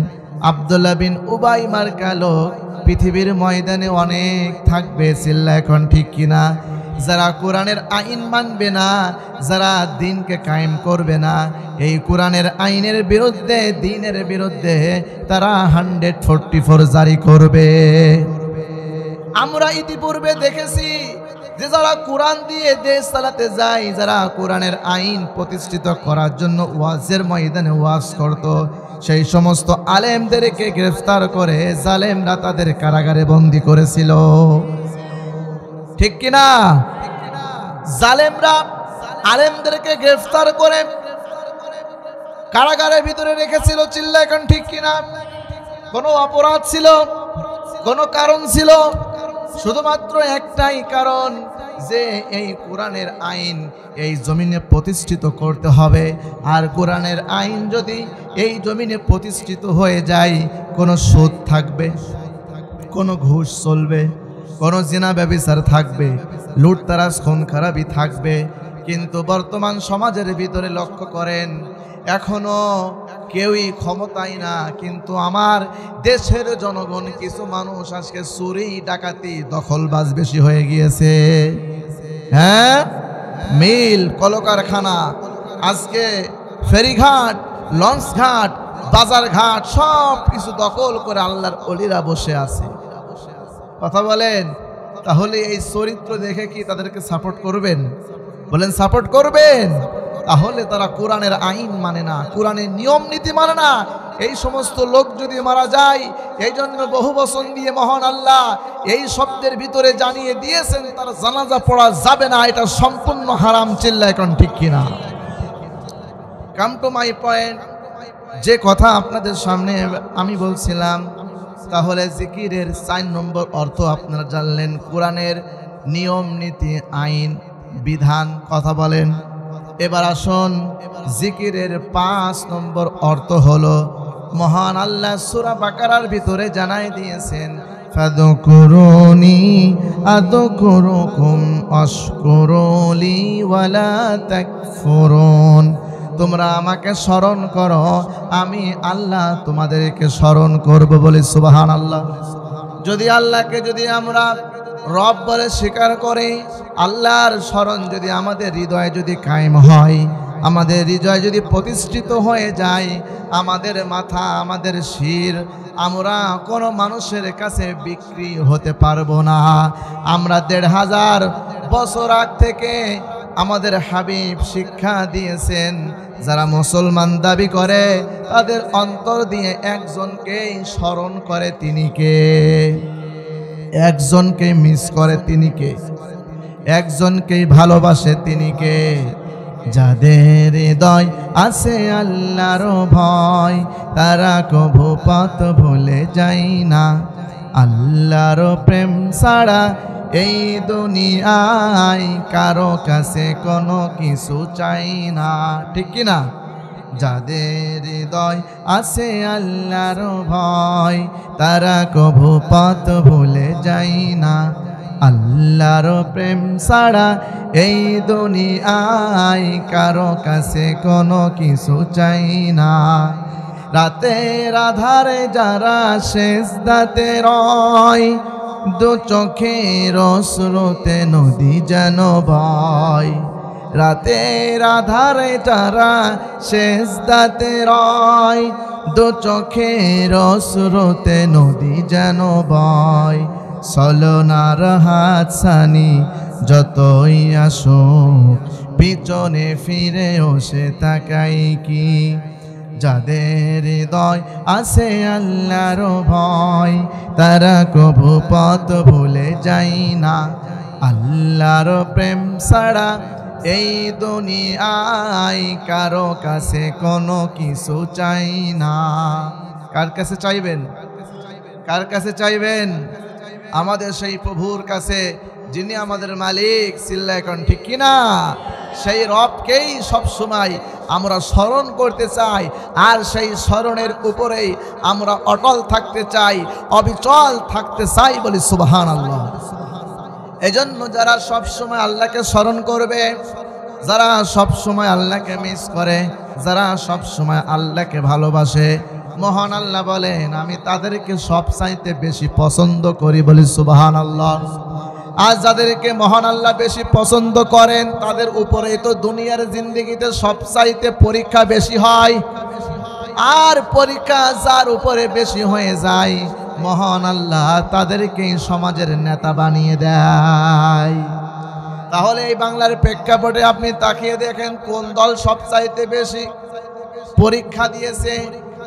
আব্দুল্লাহ বিন উবাই মার্কা লোক পৃথিবীর ময়দানে অনেক থাকবে, চিল্লা এখন ঠিক কিনা? যারা কোরআনের আইন মানবে না, যারা দিনকে কায়েম করবে না, এই কোরআনের আইনের বিরুদ্ধে, দিনের বিরুদ্ধে তারা 144 জারি করবে। আমরা ইতিপূর্বে দেখেছি যে যারা কোরআন দিয়ে দেশ চালাতে যায়, যারা কোরআনের আইন প্রতিষ্ঠিত করার জন্য ওয়াজের ময়দানে ওয়াজ করত, সেই সমস্ত আলেমদেরকে গ্রেফতার করে জালেমরা তাদের কারাগারে বন্দী করেছিল, ঠিক কিনা? জালেমরা আলেমদেরকে গ্রেফতার করে কারাগারের ভিতরে রেখেছিল, চিল্লা এখন ঠিক কিনা? কোনো অপরাধ ছিল, কোনো কারণ ছিল, শুধুমাত্র একটাই কারণ যে এই কোরআনের আইন এই জমিনে প্রতিষ্ঠিত করতে হবে। আর কোরআনের আইন যদি এই জমিনে প্রতিষ্ঠিত হয়ে যায়, কোনো সুদ থাকবে, কোনো ঘুষ চলবে, কোনো জিনা ব্যভিচার থাকবে, লুটতারাজ খুন খারাপি থাকবে। কিন্তু বর্তমান সমাজের ভিতরে লক্ষ্য করেন, এখনো কেউই ক্ষমতায় না, কিন্তু আমার দেশের জনগণ কিছু মানুষ আজকে চুরি ডাকাতি দখলবাজ বেশি হয়ে গিয়েছে। হ্যাঁ, মিল কলকারখানা, আজকে ফেরিঘাট, লঞ্চঘাট, বাজারঘাট সব কিছু দখল করে আল্লাহর ওলিরা বসে আছে। কথা বলেন, তাহলে এই চরিত্র দেখে কি তাদেরকে সাপোর্ট করবেন? বলেন সাপোর্ট করবেন? তাহলে তারা কোরআনের আইন মানে না, কোরআনের নিয়ম নীতি মানে না। এই সমস্ত লোক যদি মারা যায়, এই জন্য বহু বচন দিয়ে মহান আল্লাহ এই শব্দের ভিতরে জানিয়ে দিয়েছেন তার জানাজা পড়া যাবে না, এটা সম্পূর্ণ হারাম, চিল্লা এখন ঠিক কিনা? কাম টু মাই পয়েন্ট, যে কথা আপনাদের সামনে আমি বলছিলাম, তাহলে জিকিরের 4 নম্বর অর্থ আপনারা জানলেন, কোরআনের নিয়ম নীতি আইন বিধান। কথা বলেন। এবার আসুন, জিকিরের 5 নম্বর অর্থ হলো, মহান আল্লাহ সূরা বাকারার ভিতরে জানাই দিয়েছেন, ফাযকুরুনি আযকুরুকুম ওয়াশকুরুলি ওয়ালা তাকফুরুন। তোমরা আমাকে স্মরণ করো, আমি আল্লাহ তোমাদেরকে স্মরণ করব, বলে সুবহানাল্লাহ। যদি আল্লাহকে যদি আমরা রব বলে স্বীকার করি, আল্লাহর স্মরণ যদি আমাদের হৃদয়ে যদি কায়েম হয়, আমাদের হৃদয় যদি প্রতিষ্ঠিত হয়ে যায়, আমাদের মাথা, আমাদের শির আমরা কোনো মানুষের কাছে বিক্রি হতে পারবো না। আমরা ১৫০০ বছর আগ থেকে আমাদের হাবিব শিক্ষা দিয়েছেন, যারা মুসলমান দাবি করে তাদের অন্তর দিয়ে একজনকেই স্মরণ করে, তিনি কে? একজনকে মিস করে, তিনি কে? একজনকেই ভালোবাসে, তিনি কে? যাদের হৃদয় আছে আল্লাহর ভয়, তারা কভু পথ ভুলে যায় না। আল্লাহর প্রেম ছাড়া এই দুনিয়ায় কারো কাছে কোনো কিছু চাই না, ঠিক কিনা? যাদের হৃদয় আছে আল্লাহর ভয়, তারা কভু পথ ভুলে যায় না। আল্লাহর প্রেম ছাড়া এই দুনিয়ায় কারো কাছে কোনো কিছু চাই না। রাতের আধারে যারা সেজদাতে রয়, দু চোখের অশ্রুতে নদী যেন বয়। রাতের আধারে যারা সেজদাতে রয়, দু চোখের অশ্রুতে নদী যেন বয়। ছলনার হাতছানি যতই আসুক, পিছনে ফিরেও সে তাকাই কি? যাদের হৃদয় আছে আল্লাহর ভয়, তারা কভু পথ ভুলে যায় না। আল্লাহর প্রেম ছাড়া এই দুনিয়ায় কারো কাছে কোনো কিছু চাই না। কার কাছে চাইবেন? কার কাছে চাইবেন? আমাদের সেই প্রভুর কাছে, যিনি আমাদের মালিক, চিল্লা এখন ঠিক কিনা? সেই রবকেই সব সময় আমরা স্মরণ করতে চাই, আর সেই স্মরণের উপরেই আমরা অটল থাকতে চাই, অবিচল থাকতে চাই, বলি সুবহানাল্লাহ। এজন্য যারা সব সময় আল্লাহকে স্মরণ করবে, যারা সব সময় আল্লাহকে মিস করে, যারা সব সময় আল্লাহকে ভালোবাসে, মহান আল্লাহ বলেন আমি তাদেরকে সবচাইতে বেশি পছন্দ করি, বলি সুবহানাল্লাহ। আর যাদেরকে মহান আল্লাহ বেশি পছন্দ করেন তাদের উপরে তো দুনিয়ার জিন্দেগিতে সবচাইতে পরীক্ষা বেশি হয়, আর পরীক্ষা যার উপরে বেশি হয়ে যায় মহান আল্লাহ তাদেরকে সমাজের নেতা বানিয়ে দেয়। তাহলে এই বাংলার প্রেক্ষাপটে আপনি তাকিয়ে দেখেন কোন দল সবচাইতে বেশি পরীক্ষা দিয়েছে,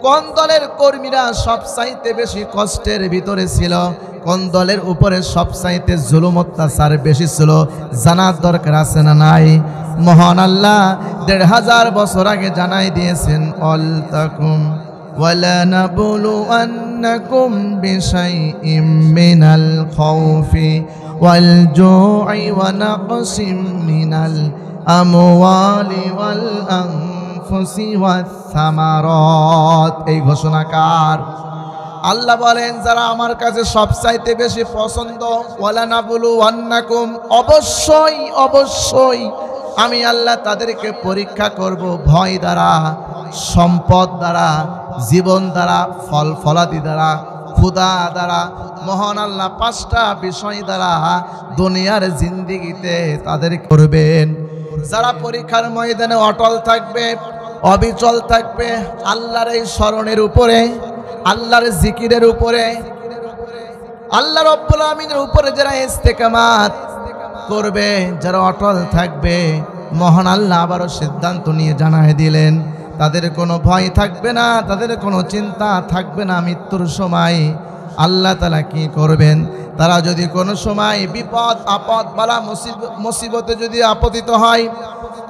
কোন দলের কর্মীরা সবচাইতে বেশি কষ্টের ভিতরে ছিল, কোন দলের উপরে সবচাইতে জুলুম অত্যাচার বেশি ছিল, জানার দরকার আছে না নাই? মহান আল্লাহ ১৫০০ বছর আগে জানাই দিয়েছেন অলতাকুম ওয়ালানাবলুওয়ান্নাকুম বিশাইইম মিনাল খাউফি ওয়াল জুই ওয়া নাকসিম মিনাল আমওয়ালি ওয়াল আনফুসি ওয়াস সামারাত। এই ঘোষণাকার আল্লাহ বলেন যারা আমার কাছে সবচাইতে বেশি পছন্দ, ওয়ালানাবলুওয়ান্নাকুম, অবশ্যই অবশ্যই আমি আল্লাহ তাদেরকে পরীক্ষা করব ভয় দ্বারা, সম্পদ দ্বারা, জীবন দ্বারা, ফল ফলাদি দ্বারা, ক্ষুধা দ্বারা। মহান আল্লাহ ৫টা বিষয় দ্বারা দুনিয়ার জিন্দেগিতে তাদের করবেন। যারা পরীক্ষার ময়দানে অটল থাকবে, অবিচল থাকবে, আল্লাহর এই স্মরণের উপরে, আল্লাহর জিকিরের উপরে, আল্লাহ রাব্বুল আমিনের উপরে যারা ইস্তেকামাত করবে, যারা অটল থাকবে, মহান আল্লাহ আবারও সিদ্ধান্ত নিয়ে জানায় দিলেন তাদের কোনো ভয় থাকবে না, তাদের কোনো চিন্তা থাকবে না। মৃত্যুর সময় আল্লাহ তাআলা কি করবেন? তারা যদি কোনো সময় বিপদ আপদ বালা মুসিবতে যদি আপতিত হয়,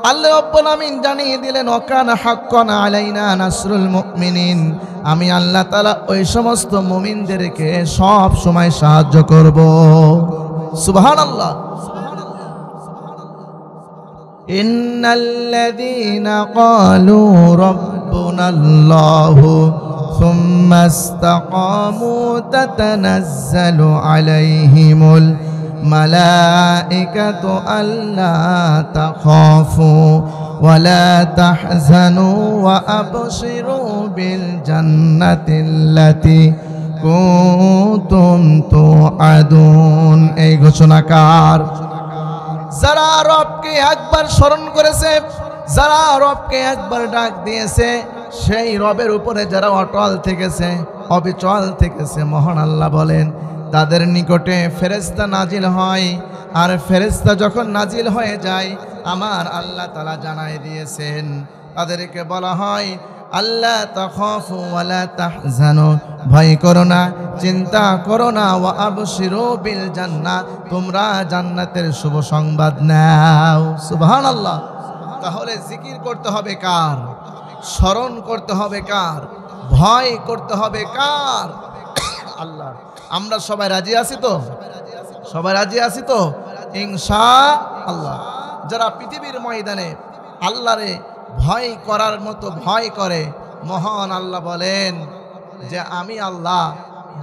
আল্লাহ রাব্বুল আমিন জানিয়ে দিলেন ওয়াকানা হাক্কান আলাইনা নাসরুল মুমিনিন, আমি আল্লাহ তাআলা ওই সমস্ত মুমিনদেরকে সব সময় সাহায্য করব। সুবহানাল্লাহ। ইন্নাল্লাযীনা ক্বালু রাব্বুনাল্লাহু সুম্মা ইসতাকামু তাতানাজ্জালু আলাইহিমুল মালাইকাতু আল্লা তাখাফু ওয়ালা তাহজানু ওয়া আবশিরু বিল জান্নাতিল্লাতী কুনতুম তুআদুন। এই ঘোষণাকার যারা রবকে একবার স্মরণ করেছে, যারা রবকে একবার ডাক দিয়েছে, সেই রবের উপরে যারা অটল থেকেছে, অবিচল থেকেছে, মহান আল্লাহ বলেন তাদের নিকটে ফেরেশতা নাজিল হয়। আর ফেরেশতা যখন নাজিল হয়ে যায় আমার আল্লাহ তাআলা জানাই দিয়েছেন, তাদেরকে বলা হয় আল্লাহ তাখাফু ওয়ালা তাহজানু, ভয় করো না, চিন্তা করো না, ওয়া আবশিরু বিল জান্নাহ, তোমরা জান্নাতের শুভ সংবাদ নাও। সুবহানাল্লাহ। তাহলে জিকির করতে হবে কার? স্মরণ করতে হবে কার? ভয় করতে হবে কার? আল্লাহ। আমরা সবাই রাজি আছি তো? সবাই রাজি আছি তো? ইনশাআল্লাহ। যারা পৃথিবীর ময়দানে আল্লাহরে ভয় করার মতো ভয় করে, মহান আল্লাহ বলেন যে আমি আল্লাহ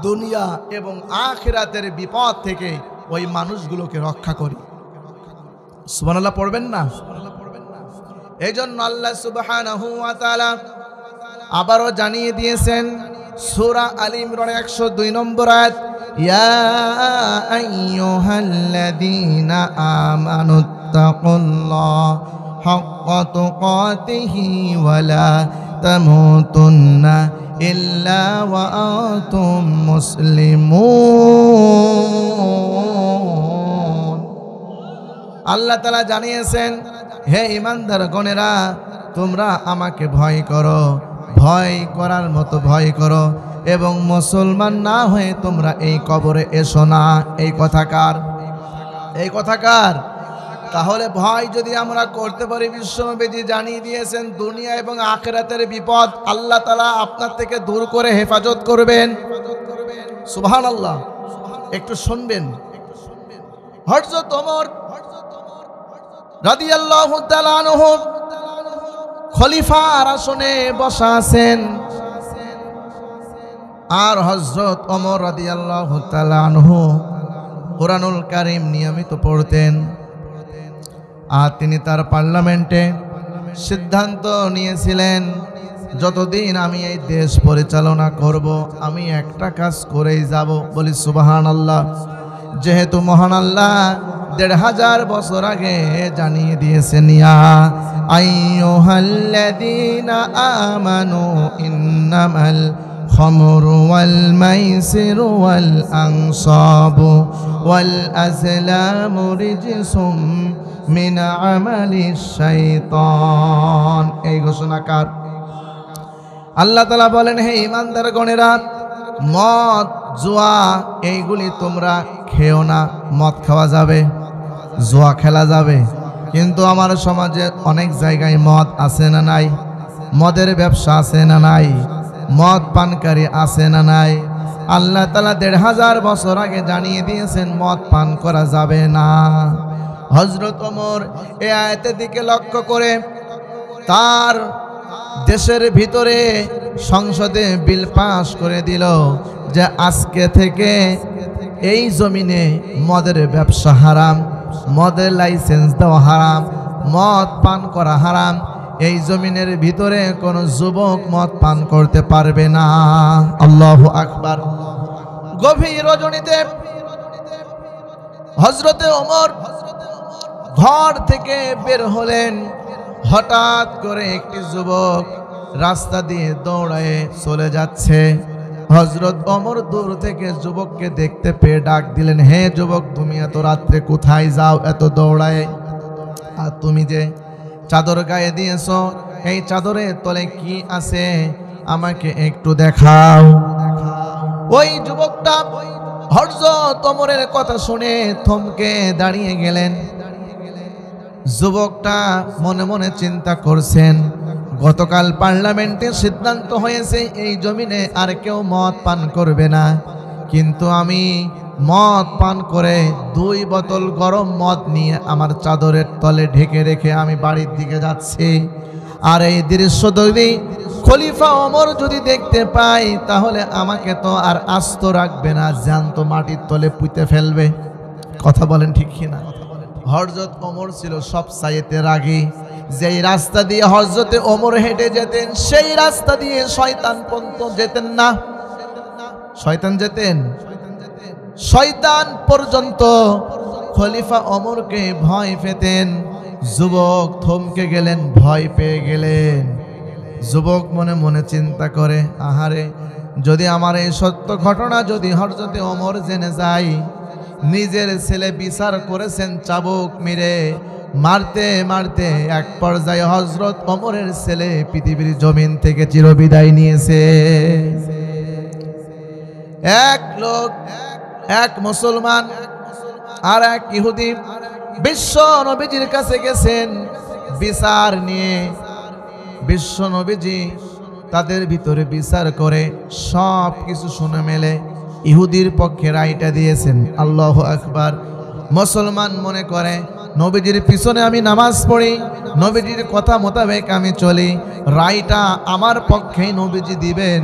দুনিয়া এবং আখিরাতের বিপদ থেকে ওই মানুষগুলোকে রক্ষা করি। সুবহানাল্লাহ পড়বেন না? এই জন্য আল্লাহ সুবহানাহু ওয়া তাআলা আবারও জানিয়ে দিয়েছেন সূরা আলে ইমরান 102 নম্বর আয়াত, ইয়া আইয়ুহাল্লাযীনা আমানুত্তাকুল্লাহ হাক্কা তুকাতিহি ওয়ালা তামুতুন্না ইল্লা ওয়া আনতুম মুসলিমুন। আল্লাহ তাআলা জানিয়েছেন হে ঈমানদার গণেরা, তোমরা আমাকে ভয় করো, ভয় করার মতো ভয় করো, এবং মুসলমান না হয়ে তোমরা এই কবরে এসো না। এই কথাকার? এই কথাকার? তাহলে ভয় যদি আমরা করতে পারি, বিশ্বনবী জানিয়ে দিয়েছেন দুনিয়া এবং আখিরাতের বিপদ আল্লাহ তাআলা আপনার থেকে দূর করে হেফাজত করবেন। সুবহানাল্লাহ। একটু শুনবেন। হযরত ওমর রাদিয়াল্লাহু তাআলা আনহু খলিফার আসনে বসা আছেন, আর হযরত ওমর রাদিয়াল্লাহু তাআলা আনহু কুরআনুল কারীম নিয়মিত পড়তেন। আর তিনি তার পার্লামেন্টে সিদ্ধান্ত নিয়েছিলেন, যতদিন আমি এই দেশ পরিচালনা করব আমি একটা কাজ করেই যাব। বলি সুবহানাল্লাহ। যেহেতু মহান আল্লাহ ১৫০০ বছর আগে জানিয়ে দিয়েছেন, ইয়া আইয়ুহাল্লাযীনা আমানু ইন্নামাল খামরু ওয়াল মাইসিরু ওয়াল আনসাবু ওয়াল আজলামু রিজসুম মিন আমালিশ শাইতান। এই ঘোষণাকার আল্লাহ তাআলা বলেন, হে ঈমানদারগণেরা, মদ জুয়া এইগুলি তোমরা খেও না। মদ খাওয়া যাবে, জুয়া খেলা যাবে, কিন্তু আমার সমাজে অনেক জায়গায় মদ আছে না নাই? মদের ব্যবসা আছে না নাই? মদ পানকারী আছে না নাই? আল্লাহ তাআলা ১৫০০ বছর আগে জানিয়ে দিয়েছেন মদ পান করা যাবে না। হযরত ওমর এই আয়াতের দিকে লক্ষ্য করে তার দেশের ভিতরে সংসদে বিল পাস করে দিল যে আজকে থেকে এই জমিনে মদের ব্যবসা হারাম, মদের লাইসেন্স দেওয়া হারাম, মদ পান করা হারাম। এই জমিনের ভিতরে কোনো যুবক মদ পান করতে পারবে না। আল্লাহু আকবার। গভীর রজনীতে হযরতে ওমর ঘর থেকে বের হলেন। হঠাৎ করে একটি যুবক রাস্তা দিয়ে দৌড়ায় চলে যাচ্ছে। হযরত ওমর দূর থেকে যুবককে দেখতে পেয়ে ডাক দিলেন, হে যুবক, তুমি এত রাত্রে কোথায় যাও এত দৌড়ায়? আর তুমি যে চাদর গায়ে দিয়েছো, এই চাদরের তলে কি আছে আমাকে একটু দেখাও। ওই যুবকটা হযরত ওমরের কথা শুনে থমকে দাঁড়িয়ে গেলেন। যুবকটা মনে মনে চিন্তা করছেন, গতকাল পার্লামেন্টে সিদ্ধান্ত হয়েছে এই জমিনে আর কেউ মদ পান করবে না, কিন্তু আমি মদ পান করে ২ বোতল গরম মদ নিয়ে আমার চাদরের তলে ঢেকে রেখে আমি বাড়ির দিকে যাচ্ছি। আর এই দৃশ্য যদি খলিফা ওমর যদি দেখতে পাই তাহলে আমাকে তো আর আস্ত রাখবে না, জ্যান্ত মাটির তলে পুঁতে ফেলবে। কথা বলেন ঠিক কিনা? হযরত ওমর ছিল সবচাইতে রাগী। যেই রাস্তা দিয়ে হযরতে ওমর হেঁটে যেতেন সেই রাস্তা দিয়ে শয়তান পর্যন্ত যেতেন না। শয়তান যেতেন, শয়তান পর্যন্ত খলিফা ওমরকে ভয় পেতেন। যুবক থমকে গেলেন, ভয় পেয়ে গেলেন। যুবক মনে মনে চিন্তা করে, আহারে, যদি আমার এই সত্য ঘটনা যদি হযরতে ওমর জেনে যায়, নিজের ছেলে বিচার করেছেন চাবুক মেরে মারতে মারতে এক পর্যায়ে হযরত ওমরের ছেলে পৃথিবীর জমিন থেকে চিরবিদায় নিয়েছে। এক লোক, এক মুসলমান আর এক ইহুদি বিশ্ব নবীজির কাছে গেছেন বিচার নিয়ে। বিশ্ব নবীজি তাদের ভিতরে বিচার করে সব কিছু শুনে মেলে ইহুদির পক্ষে রায়টা দিয়েছেন। আল্লাহু আকবার। মুসলমান মনে করে নবীজির পিছনে আমি নামাজ পড়ি, নবীজির কথা মোতাবেক আমি চলি, রায়টা আমার পক্ষেই নবীজি দিবেন।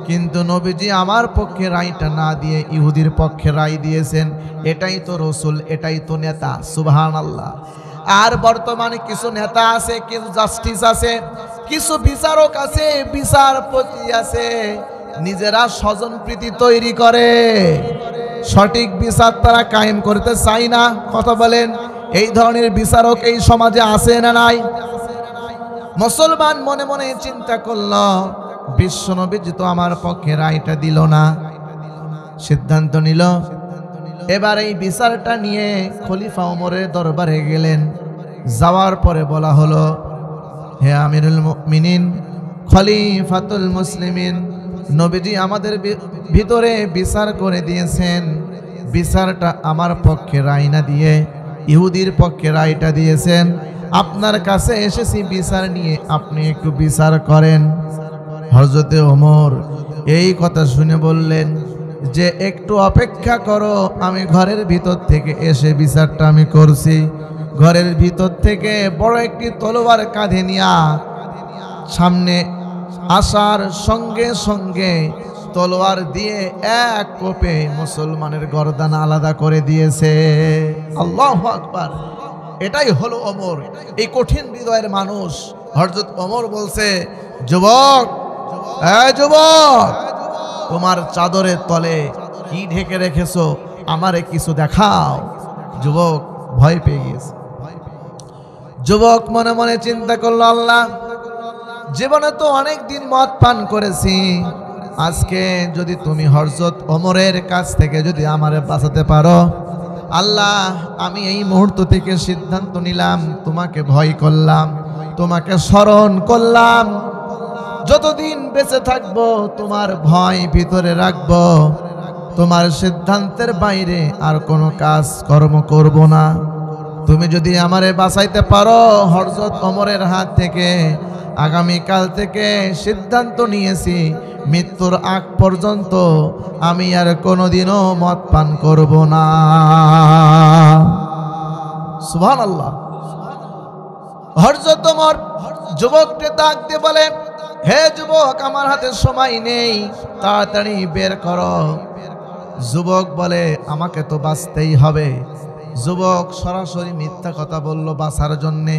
কিন্তু নবীজি আমার পক্ষে রায়টা না দিয়ে ইহুদির পক্ষে রায় দিয়েছেন। এটাই তো রসুল, এটাই তো নেতা। সুবহানাল্লাহ। আর বর্তমানে কিছু নেতা আছে, কিছু জাস্টিস আছে, কিছু বিচারক আছে, বিচারপতি আছে, নিজেরা স্বজনপ্রীতি তৈরি করে, সঠিক বিচার তারা কায়েম করতে চায় না। কথা বলেন, এই ধরনের বিচারক এই সমাজে আছে না নাই? মুসলমান মনে মনে চিন্তা করল, বিশ্বনবী তো আমার পক্ষে রায়টা দিল না। সিদ্ধান্ত নিল, এবার এই বিচারটা নিয়ে খলিফা ওমরের দরবারে গেলেন। যাওয়ার পরে বলা হলো, হে আমিরুল মুমিনিন, খলিফাতুল মুসলিমিন, নবীজি আমাদের ভিতরে বিচার করে দিয়েছেন। বিচারটা আমার পক্ষে রায় না দিয়ে ইহুদির পক্ষে রায়টা দিয়েছেন। আপনার কাছে এসেছি বিচার নিয়ে, আপনি একটু বিচার করেন। হযরতে ওমর এই কথা শুনে বললেন যে একটু অপেক্ষা করো, আমি ঘরের ভিতর থেকে এসে বিচারটা আমি করছি। ঘরের ভিতর থেকে বড় একটি তলোয়ার কাঁধে নিয়া সামনে আসার সঙ্গে সঙ্গে তলোয়ার দিয়ে এক কোপে মুসলমানের গর্দান আলাদা করে দিয়েছে। আল্লাহু আকবার। এটাই হলো ওমর, এই কঠিন হৃদয়ের মানুষ। হযরত ওমর বলছে, যুবক, যুবক, তোমার চাদরের তলে কি ঢেকে রেখেছো, আমারে কিছু দেখাও। যুবক ভয় পেয়ে গেছে। যুবক মনে মনে চিন্তা করলো, আল্লাহ, জীবনে তো অনেক দিন মদ পান করেছি, আজকে যদি তুমি হযরত ওমরের কাছ থেকে যদি আমারে বাঁচাতে পারো, আল্লাহ, আমি এই মুহূর্ত থেকে সিদ্ধান্ত নিলাম, তোমাকে ভয় করলাম, তোমাকে স্মরণ করলাম, যতদিন বেঁচে থাকবো তোমার ভয় ভিতরে রাখবো, তোমার সিদ্ধান্তের বাইরে আর কোনো কাজ কর্ম করব না। তুমি যদি আমারে বাঁচাইতে পারো হযরত ওমরের হাত থেকে, আগামীকাল থেকে সিদ্ধান্ত নিয়েছি মৃত্যুর আগ পর্যন্ত আমি আর কোনোদিনও মদ পান করব না। সুবহানাল্লাহ। হযরত ওমর যুবককে ডাক দিয়ে বলে, হে যুবক, আমার হাতে সময় নেই, তাড়াতাড়ি বের করো। যুবক বলে, আমাকে তো বাঁচতেই হবে। যুবক সরাসরি মিথ্যা কথা বলল বাঁচার জন্যে।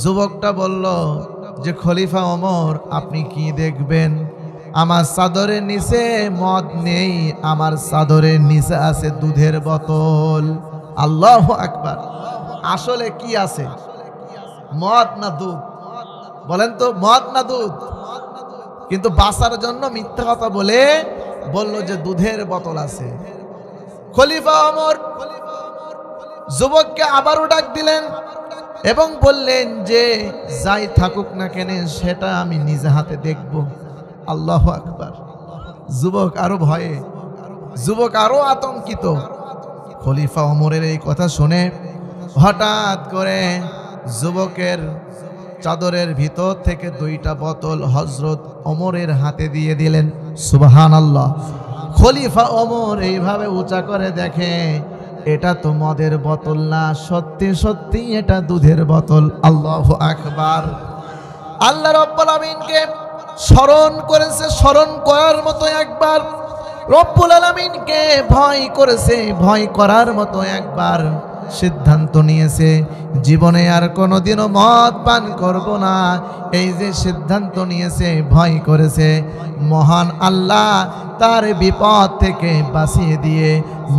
যুবকটা বলল যে, খলিফা ওমর, আপনি কি দেখবেন? আমার চাদরের নিচে মদ নেই, আমার চাদরের নিচে আছে দুধের বোতল। আল্লাহু আকবার। আসলে কি আছে, মদ না দুধ? বলেন তো, মদ না দুধ? কিন্তু বাঁচার জন্য মিথ্যা কথা বলে বলল যে দুধের বোতল আছে। খলিফা ওমর যুবককে আবারও ডাক দিলেন এবং বললেন যে, যাই থাকুক না কেন সেটা আমি নিজে হাতে দেখব। আল্লাহু আকবার। যুবক আরো ভয়ে, যুবক আরো আতঙ্কিত। খলিফা ওমরের এই কথা শুনে হঠাৎ করে যুবকের চাদরের ভিতর থেকে দুইটা বোতল হযরত ওমরের হাতে দিয়ে দিলেন। সুবহানাল্লাহ। খলিফা ওমর এইভাবে উঁচা করে দেখে, এটা তো মদের বোতল না, সত্যি সত্যি এটা দুধের বোতল। আল্লাহু আকবার। আল্লাহ রাব্বুল আলামিনকে স্মরণ করেছে, স্মরণ করার মতো একবার। রব্বুল আলামিনকে ভয় করেছে, ভয় করার মতো একবার সিদ্ধান্ত নিয়েছে, জীবনে আর কোনোদিনও মদ পান করব না। এই যে সিদ্ধান্ত নিয়েছে, ভয় করেছে, মহান আল্লাহ তার বিপদ থেকে বাঁচিয়ে দিয়ে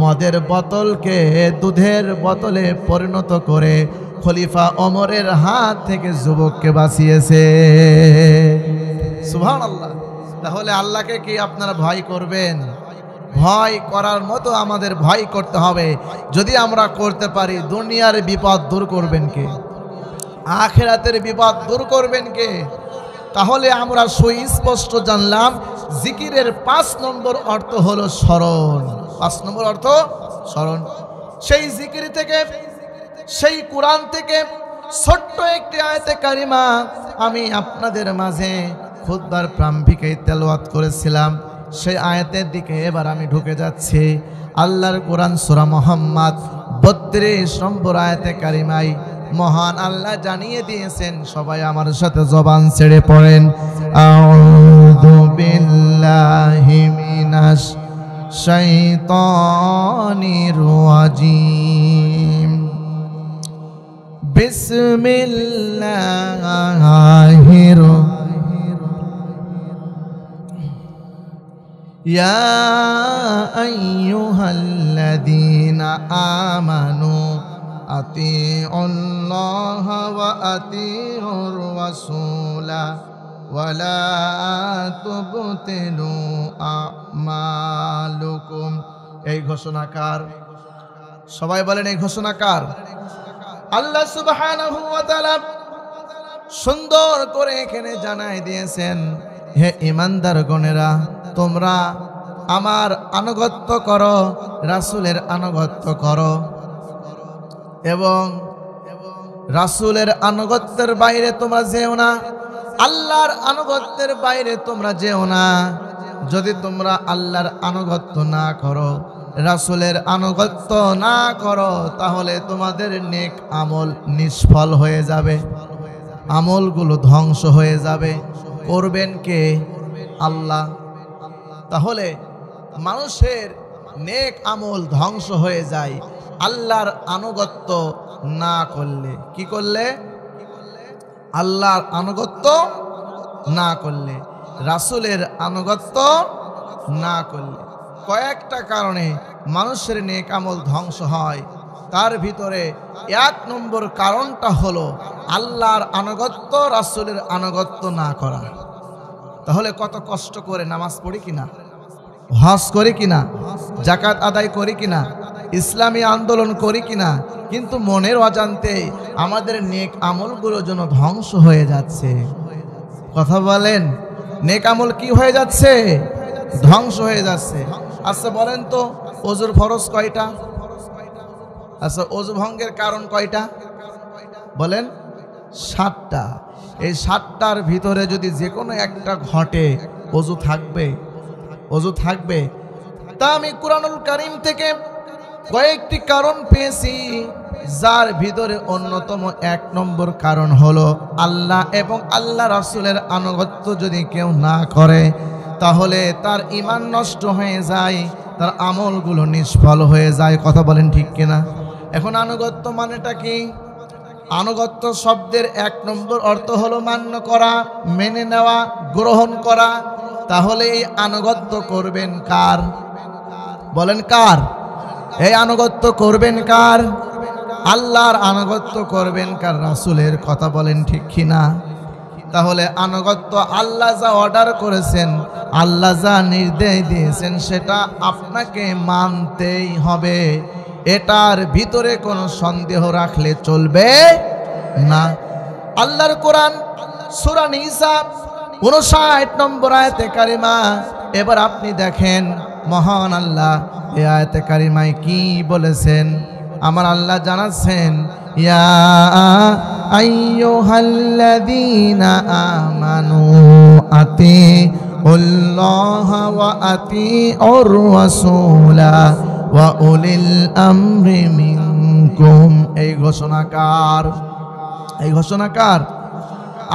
মদের বোতলকে দুধের বোতলে পরিণত করে খলিফা ওমরের হাত থেকে যুবককে বাঁচিয়েছে। সুবহানাল্লাহ। তাহলে আল্লাহকে কি আপনারা ভয় করবেন? ভয় করার মতো আমাদের ভয় করতে হবে। যদি আমরা করতে পারি, দুনিয়ার বিপদ দূর করবেন কে? আখিরাতের বিপদ দূর করবেন কে? তাহলে আমরা সুস্পষ্ট জানলাম, জিকিরের 5 নম্বর অর্থ হলো স্মরণ। 5 নম্বর অর্থ স্মরণ। সেই জিকির থেকে, সেই কোরআন থেকে ছোট্ট একটি আয়াতে কারিমা আমি আপনাদের মাঝে খুতবার প্রারম্ভিকেই তেলাওয়াত করেছিলাম। সেই আয়াতের দিকে এবার আমি ঢুকে যাচ্ছি। আল্লাহর কোরআন সূরা মুহাম্মদ 32 নম্বর আয়াতে কারিমায় মহান আল্লাহ জানিয়ে দিয়েছেন। সবাই আমার সাথে জবান ছেড়ে পড়েন, আউযু বিল্লাহি মিনাশ শাইতানির রাজিম, বিসমিল্লাহির ইয়া আইয়ুহাল্লাযীনা আমানু আতিউল্লাহ ওয়া আতিউর রাসূলা ওয়া লা তুবতিলু আমালুকুম। এই ঘোষণাকার, সবাই বলেন এই ঘোষণাকার। আল্লাহ সুবহানাহু ওয়া তাআলা সুন্দর করে এখানে জানাই দিয়েছেন, হে ঈমানদারগণেরা, তোমরা আমার আনুগত্য করো, রাসূলের আনুগত্য করো, এবং রাসূলের আনুগত্যের বাইরে তোমরা যেও না, আল্লাহর আনুগত্যের বাইরে তোমরা যেও না। যদি তোমরা আল্লাহর আনুগত্য না করো, রাসূলের আনুগত্য না করো তাহলে তোমাদের নেক আমল নিষ্ফল হয়ে যাবে, আমলগুলো ধ্বংস হয়ে যাবে। করবেন কে? আল্লাহ। তাহলে মানুষের নেক আমল ধ্বংস হয়ে যায় আল্লাহর আনুগত্য না করলে। কি করলে? আল্লাহর আনুগত্য না করলে, রাসূলের আনুগত্য না করলে। কয়েকটা কারণে মানুষের নেক আমল ধ্বংস হয়, তার ভিতরে 1 নম্বর কারণটা হলো আল্লাহর আনুগত্য, রাসূলের আনুগত্য না করা। তাহলে কত কষ্ট করে নামাজ পড়ি কিনা, হজ করি কিনা, যাকাত আদায় করি কিনা, ইসলামী আন্দোলন করি কিনা, কিন্তু মনের অজান্তে আমাদের নেক আমলগুলো যেন ধ্বংস হয়ে যাচ্ছে। কথা বলেন, নেক আমল কি হয়ে যাচ্ছে? ধ্বংস হয়ে যাচ্ছে। আচ্ছা বলেন তো, ওযুর ফরজ কয়টা? আচ্ছা, ওযু ভঙ্গের কারণ কয়টা বলেন? 7টা। এই 7টার ভিতরে যদি যে কোনো একটা ঘটে, ওযু থাকবে? ওযু থাকবে। তা আমি কুরআনুল কারীম থেকে কয়েকটি কারণ পেয়েছি, যার ভিতরে অন্যতম 1 নম্বর কারণ হলো আল্লাহ এবং আল্লাহ রাসূলের আনুগত্য যদি কেউ না করে তাহলে তার ঈমান নষ্ট হয়ে যায়, তার আমলগুলো নিষ্ফল হয়ে যায়। কথা বলেন ঠিক কিনা? এখন আনুগত্য মানেটা কি? আনুগত্য শব্দের 1 নম্বর অর্থ হলো মান্য করা, মেনে নেওয়া, গ্রহণ করা। তাহলে এই আনুগত্য করবেন কার? বলেন কার? এই আনুগত্য করবেন কার? আল্লাহর আনুগত্য করবেন কার? রাসূলের। কথা বলেন ঠিক কিনা? তাহলে আনুগত্য আল্লাহ যা অর্ডার করেছেন, আল্লাহ যা নির্দেশ দিয়েছেন সেটা আপনাকে মানতেই হবে। এটার ভিতরে কোনো সন্দেহ রাখলে চলবে না। আল্লাহর কোরআন সূরা নিসা 59 নম্বর আয়াতে কারিমা। এবার আপনি দেখেন মহান আল্লাহ এই আয়াতে কারিমায় কি বলেছেন। আমার আল্লাহ জানাচ্ছেন, ইয়া আইয়ুহাল্লাযীনা আমানু আতিউল্লাহা ওয়া আতিউর রাসূলা ওয়া উলিল আমরি মিনকুম। এই ঘোষণাকার, এই ঘোষণাকার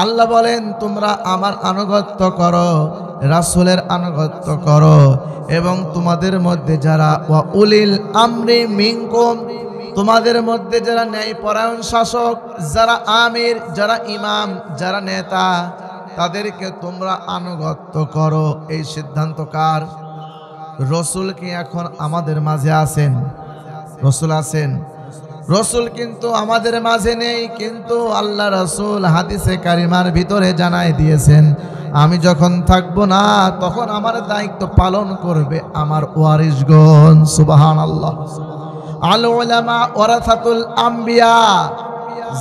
আল্লাহ বলেন, তোমরা আমার আনুগত্য করো, রাসূলের আনুগত্য করো, এবং তোমাদের মধ্যে যারা ওয়া উলিল আমরি মিনকুম, তোমাদের মধ্যে যারা ন্যায়পরায়ণ শাসক, যারা আমির, যারা ইমাম, যারা নেতা, তাদেরকে তোমরা আনুগত্য করো। এই সিদ্ধান্ত কার? রসুল কি এখন আমাদের মাঝে আছেন? রসুল আছেন? রসুল কিন্তু আমাদের মাঝে নেই, কিন্তু আল্লাহ রসুল হাদিসে কারিমার ভিতরে জানাই দিয়েছেন, আমি যখন থাকবো না তখন আমার দায়িত্ব পালন করবে আমার ওয়ারিসগণ। সুবহানাল্লাহ। আল উলামা ওয়ারাসাতুল আম্বিয়া,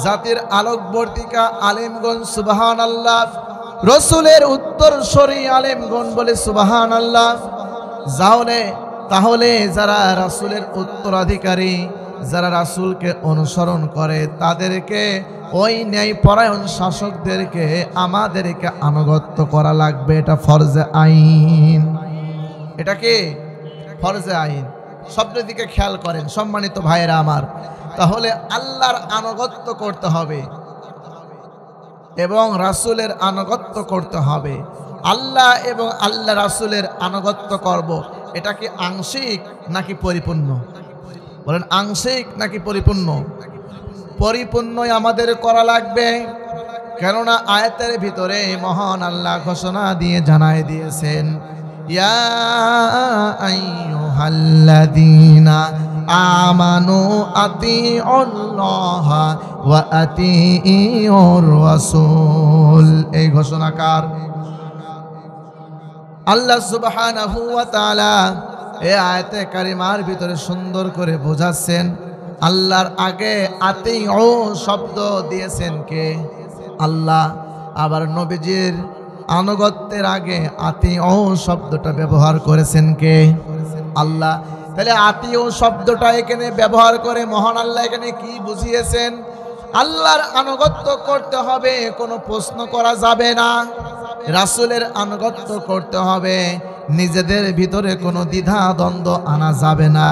জাতির আলোকবর্তিকা আলেমগণ। সুবহানাল্লাহ। রসুলের উত্তরসূরি আলেমগণ বলে সুবহানাল্লাহ। তাহলে যারা রাসূলের উত্তরাধিকারী, যারা রাসূলকে অনুসরণ করে, তাদেরকে ওই ন্যায়পরায়ণ শাসকদেরকে আমাদেরকে আনুগত্য করা লাগবে। এটা ফরজে আইন। এটা কি? ফরজে আইন। শব্দের দিকে খেয়াল করেন সম্মানিত ভাইয়েরা আমার। তাহলে আল্লাহর আনুগত্য করতে হবে এবং রাসূলের আনুগত্য করতে হবে। আল্লাহ এবং আল্লাহ রাসূলের আনুগত্য করব, এটা কি আংশিক নাকি পরিপূর্ণ? বলেন আংশিক নাকি পরিপূর্ণ? পরিপূর্ণই আমাদের করা লাগবে। কেননা আয়াতের ভিতরে মহান আল্লাহ ঘোষণা দিয়ে জানায় দিয়েছেন, ইয়া আইয়ুহাল্লাযীনা আমানু আতিউল্লাহা ওয়া আতিউর রাসূল। এই ঘোষণাকার আল্লাহ সুবহানাহু ওয়া তাআলা এই আয়াতে কারিমার ভিতরে সুন্দর করে বোঝাচ্ছেন। আল্লাহর আগে আতিউ শব্দ দিয়েছেন কে? আল্লাহ। আবার নবীজির আনুগত্যের আগে আতিউ শব্দটা ব্যবহার করেছেন কে? আল্লাহ। তাহলে আতিউ শব্দটা এখানে ব্যবহার করে মহান আল্লাহ এখানে কি বুঝিয়েছেন? আল্লাহর আনুগত্য করতে হবে, কোনো প্রশ্ন করা যাবে না। রাসূলের আনুগত্য করতে হবে, নিজেদের ভিতরে কোনো দ্বিধা দ্বন্দ্ব আনা যাবে না।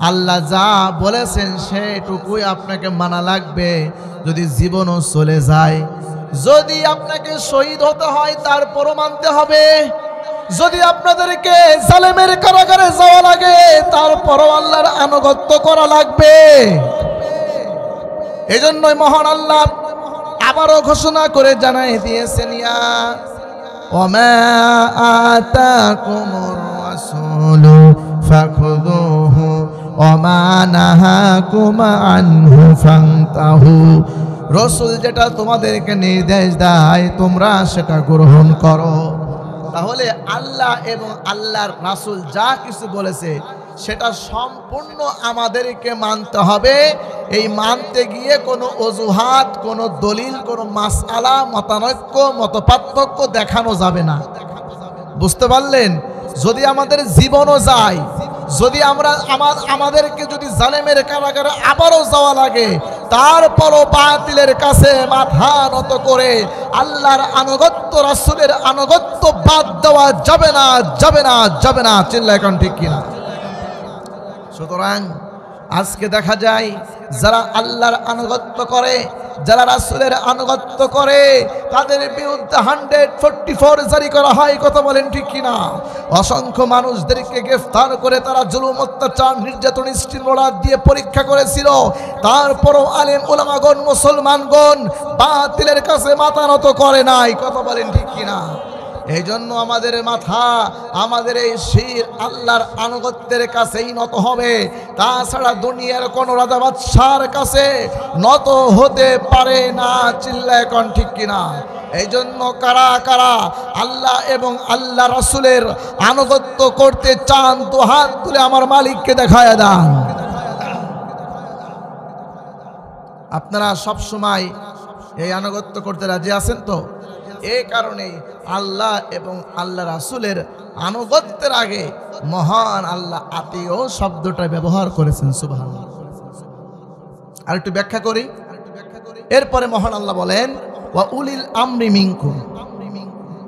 আল্লাহ যা বলেছেন সেটুকুই আপনাকে মানা লাগবে। যদি জীবনও চলে যায়, যদি আপনাকে শহীদ হতে হয় তারপরও মানতে হবে। যদি আপনাদেরকে জালেমের কারাগারে যাওয়া লাগে তারপরও আল্লাহর আনুগত্য করা লাগবে। এজন্যই মহান আল্লাহ আবারও ঘোষণা করে জানাই দিয়েছেন, ইয়া ওমা আতাকুমুর রাসূলু ফাখুযুহু ওমা নাহাকুম আনহু ফান্তাহু। রাসূল যেটা তোমাদেরকে নির্দেশ দেয় তোমরা সেটা গ্রহণ করো। তাহলে আল্লাহ এবং আল্লাহর রাসূল যা কিছু বলেছে সেটা সম্পূর্ণ আমাদেরকে মানতে হবে। এই মানতে গিয়ে কোনো অজুহাত, কোনো দলিল, কোনো মাসআলা, মতানৈক্য, মতপার্থক্য দেখানো যাবে না। বুঝতে পারলেন? যদি আমাদের জীবনও যায়, যদি আমাদেরকে যদি জালেমের কারাগারে আবারও যাওয়া লাগে তারপরও বাতিলের কাছে মাথা নত করে আল্লাহর আনুগত্য, রাসূলের আনুগত্য বাদ দেওয়া যাবে না, যাবে না, যাবে না। চিল্লায় এখন ঠিক কিনা? সুতরাং আজকে দেখা যায় যারা আল্লাহর আনুগত্য করে, যারা রাসূলের আনুগত্য করে তাদের বিরুদ্ধে 144 জারি করা হয়। কথা বলেন ঠিক কিনা? অসংখ্য মানুষদেরকে গ্রেফতার করে তারা জুলুম, অত্যাচার, নির্যাতন, স্টিমরোলার দিয়ে পরীক্ষা করেছিল। তারপরও আলেম উলামাগণ, মুসলমানগণ বাতিলের কাছে মাথা নত করে নাই। কথা বলেন ঠিক কিনা? এই জন্য আমাদের মাথা, আমাদের এই শির আল্লাহর আনুগত্যের কাছেই নত হবে। তাছাড়া দুনিয়ার কোন রাজা বাদশার কাছে নত হতে পারে না। চিল্লায় কোন ঠিক কিনা? এই জন্য কারা কারা আল্লাহ এবং আল্লাহ রাসূলের আনুগত্য করতে চান তো হাত তুলে আমার মালিককে দেখায় দেন। আপনারা সব সময় এই আনুগত্য করতে রাজি আছেন তো? এই কারণে আল্লাহ এবং আল্লাহ রাসূলের আনুগত্যের আগে মহান আল্লাহ আতিও শব্দটা ব্যবহার করেছেন। সুবহানাল্লাহ। আর একটু ব্যাখ্যা করি। এরপরে মহান আল্লাহ বলেন ওয়া উলিল আমরি মিনকুম।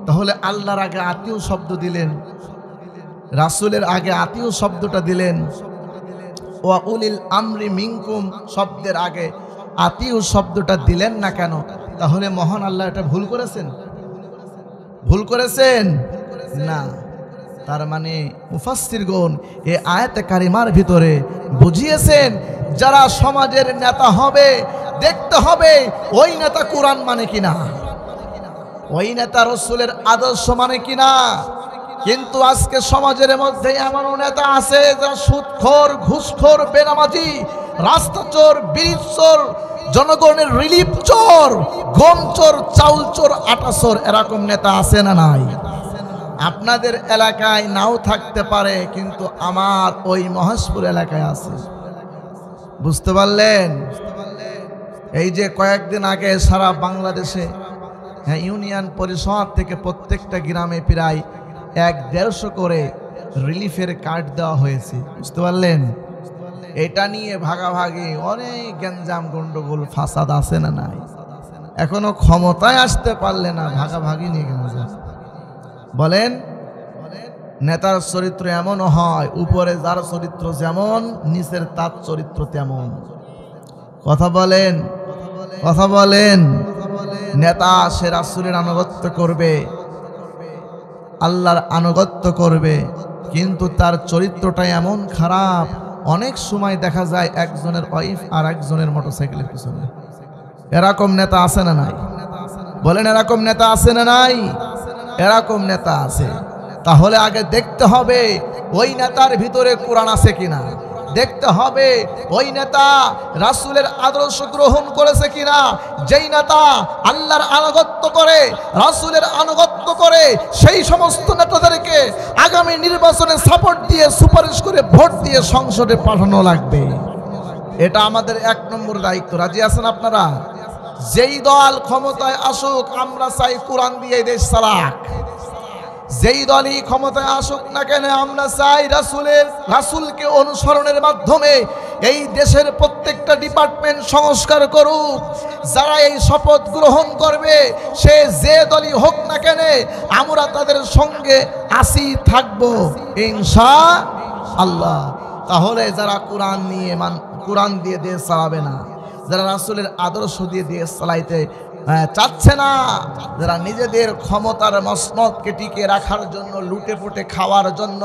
তাহলে আল্লাহর আগে আতিও শব্দ দিলেন, রাসূলের আগে আতিও শব্দটা দিলেন। ওয়া উলিল আমরি মিনকুম শব্দের আগে আতিও শব্দটা দিলেন না কেন? তাহলে মহান আল্লাহ এটা ভুল করেছেন? ভুল করেছেন না। তার মানে মুফাসসিরগণ এই আয়াতে কারিমার ভিতরে বুঝিয়েছেন যারা সমাজের নেতা হবে দেখতে হবে ওই নেতা কোরআন মানে কিনা, ওই নেতা রাসূলের আদর্শ মানে কিনা। কিন্তু আজকে সমাজের মধ্যে এমন নেতা আছে যারা সুদখোর, ঘুষখোর, বেনামাজি, রাস্তা চোর, ব্রিজ চোর, জনগণের রিলিফ চোর, গম চোর, চাউল চোর, আটা চোর। এরকম নেতা আছে না নাই? আপনাদের এলাকায় নাও থাকতে পারে, কিন্তু আমার ওই মহেশপুর এলাকায় আছে। বুঝতে পারলেন? এই যে কয়েকদিন আগে সারা বাংলাদেশে ইউনিয়ন পরিষদ থেকে প্রত্যেকটা গ্রামে প্রায় 150 করে রিলিফের কার্ড দেওয়া হয়েছে। বুঝতে পারলেন? এটা নিয়ে ভাগাভাগি অনেক গ্যাঞ্জাম, গন্ডগোল, ফাসাদ আছে না নাই? এখনো ক্ষমতায় আসতে পারলে না, ভাগাভাগি নিয়ে কেন যায়? বলেন, নেতার চরিত্র এমনও হয়, উপরে যার চরিত্র যেমন নিচের তার চরিত্র তেমন। কথা বলেন, কথা বলেন। নেতা সে রাসূলের আনুগত্য করবে, আল্লাহর আনুগত্য করবে, কিন্তু তার চরিত্রটা এমন খারাপ। অনেক সময় দেখা যায় একজনের ওয়াইফ আর একজনের মোটরসাইকেলের পিছনে। এরকম নেতা আছে না নাই? বলেন, এরকম নেতা আছে না নাই? এরকম নেতা আছে। তাহলে আগে দেখতে হবে ওই নেতার ভিতরে কোরআন আছে কিনা, দেখতে হবে ওই নেতা রাসূলের আদর্শ গ্রহণ করেছে কিনা। যেই নেতা আল্লাহর আনুগত্য করে, রাসূলের আনুগত্য করে, সেই সমস্ত নেতাদেরকে আগামী নির্বাচনে সাপোর্ট দিয়ে, সুপারিশ করে, ভোট দিয়ে সংসদে পাঠানো লাগবে। এটা আমাদের 1 নম্বর দায়িত্ব। রাজি আছেন আপনারা? যেই দল ক্ষমতায় আসুক, আমরা চাই কোরআন দিয়ে দেশ চালাক। যেই দলই ক্ষমতায় আসুক না কেন, আমরা চাই রাসূলকে অনুসরণের মাধ্যমে এই দেশের প্রত্যেকটা ডিপার্টমেন্ট সংস্কার করুক। যারা এই শপথ গ্রহণ করবে সে যে দলই হোক না কেন, আমরা তাদের সঙ্গে আসি থাকবো ইনশাআল্লাহ। তাহলে যারা কোরআন দিয়ে দেশ চালাবে না, যারা রাসূলের আদর্শ দিয়ে দেশ চালাইতে চাচ্ছে না, যারা নিজেদের ক্ষমতার মসনদকে টিকে রাখার জন্য, লুটে পুটে খাওয়ার জন্য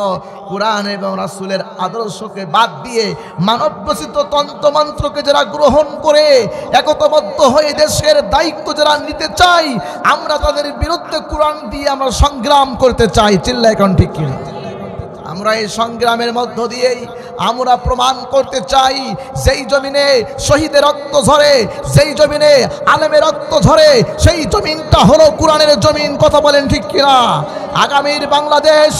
কোরআন এবং রাসূলের আদর্শকে বাদ দিয়ে মানবরচিত তন্ত্রমন্ত্রকে যারা গ্রহণ করে একতাবদ্ধ হয়ে দেশের দায়িত্ব যারা নিতে চাই, আমরা তাদের বিরুদ্ধে কোরআন দিয়ে আমরা সংগ্রাম করতে চাই। চিল্লায় কোন ঠিক কিনা? আমরা এই সংগ্রামের মধ্য দিয়েই আমরা প্রমাণ করতে চাই, যেই জমিনে শহীদের রক্ত ঝরে, যেই জমিনে আলেমের রক্ত ঝরে, সেই জমিনটা হলো কোরআনের জমিন। কথা বলেন ঠিক কিনা? আগামীর বাংলাদেশ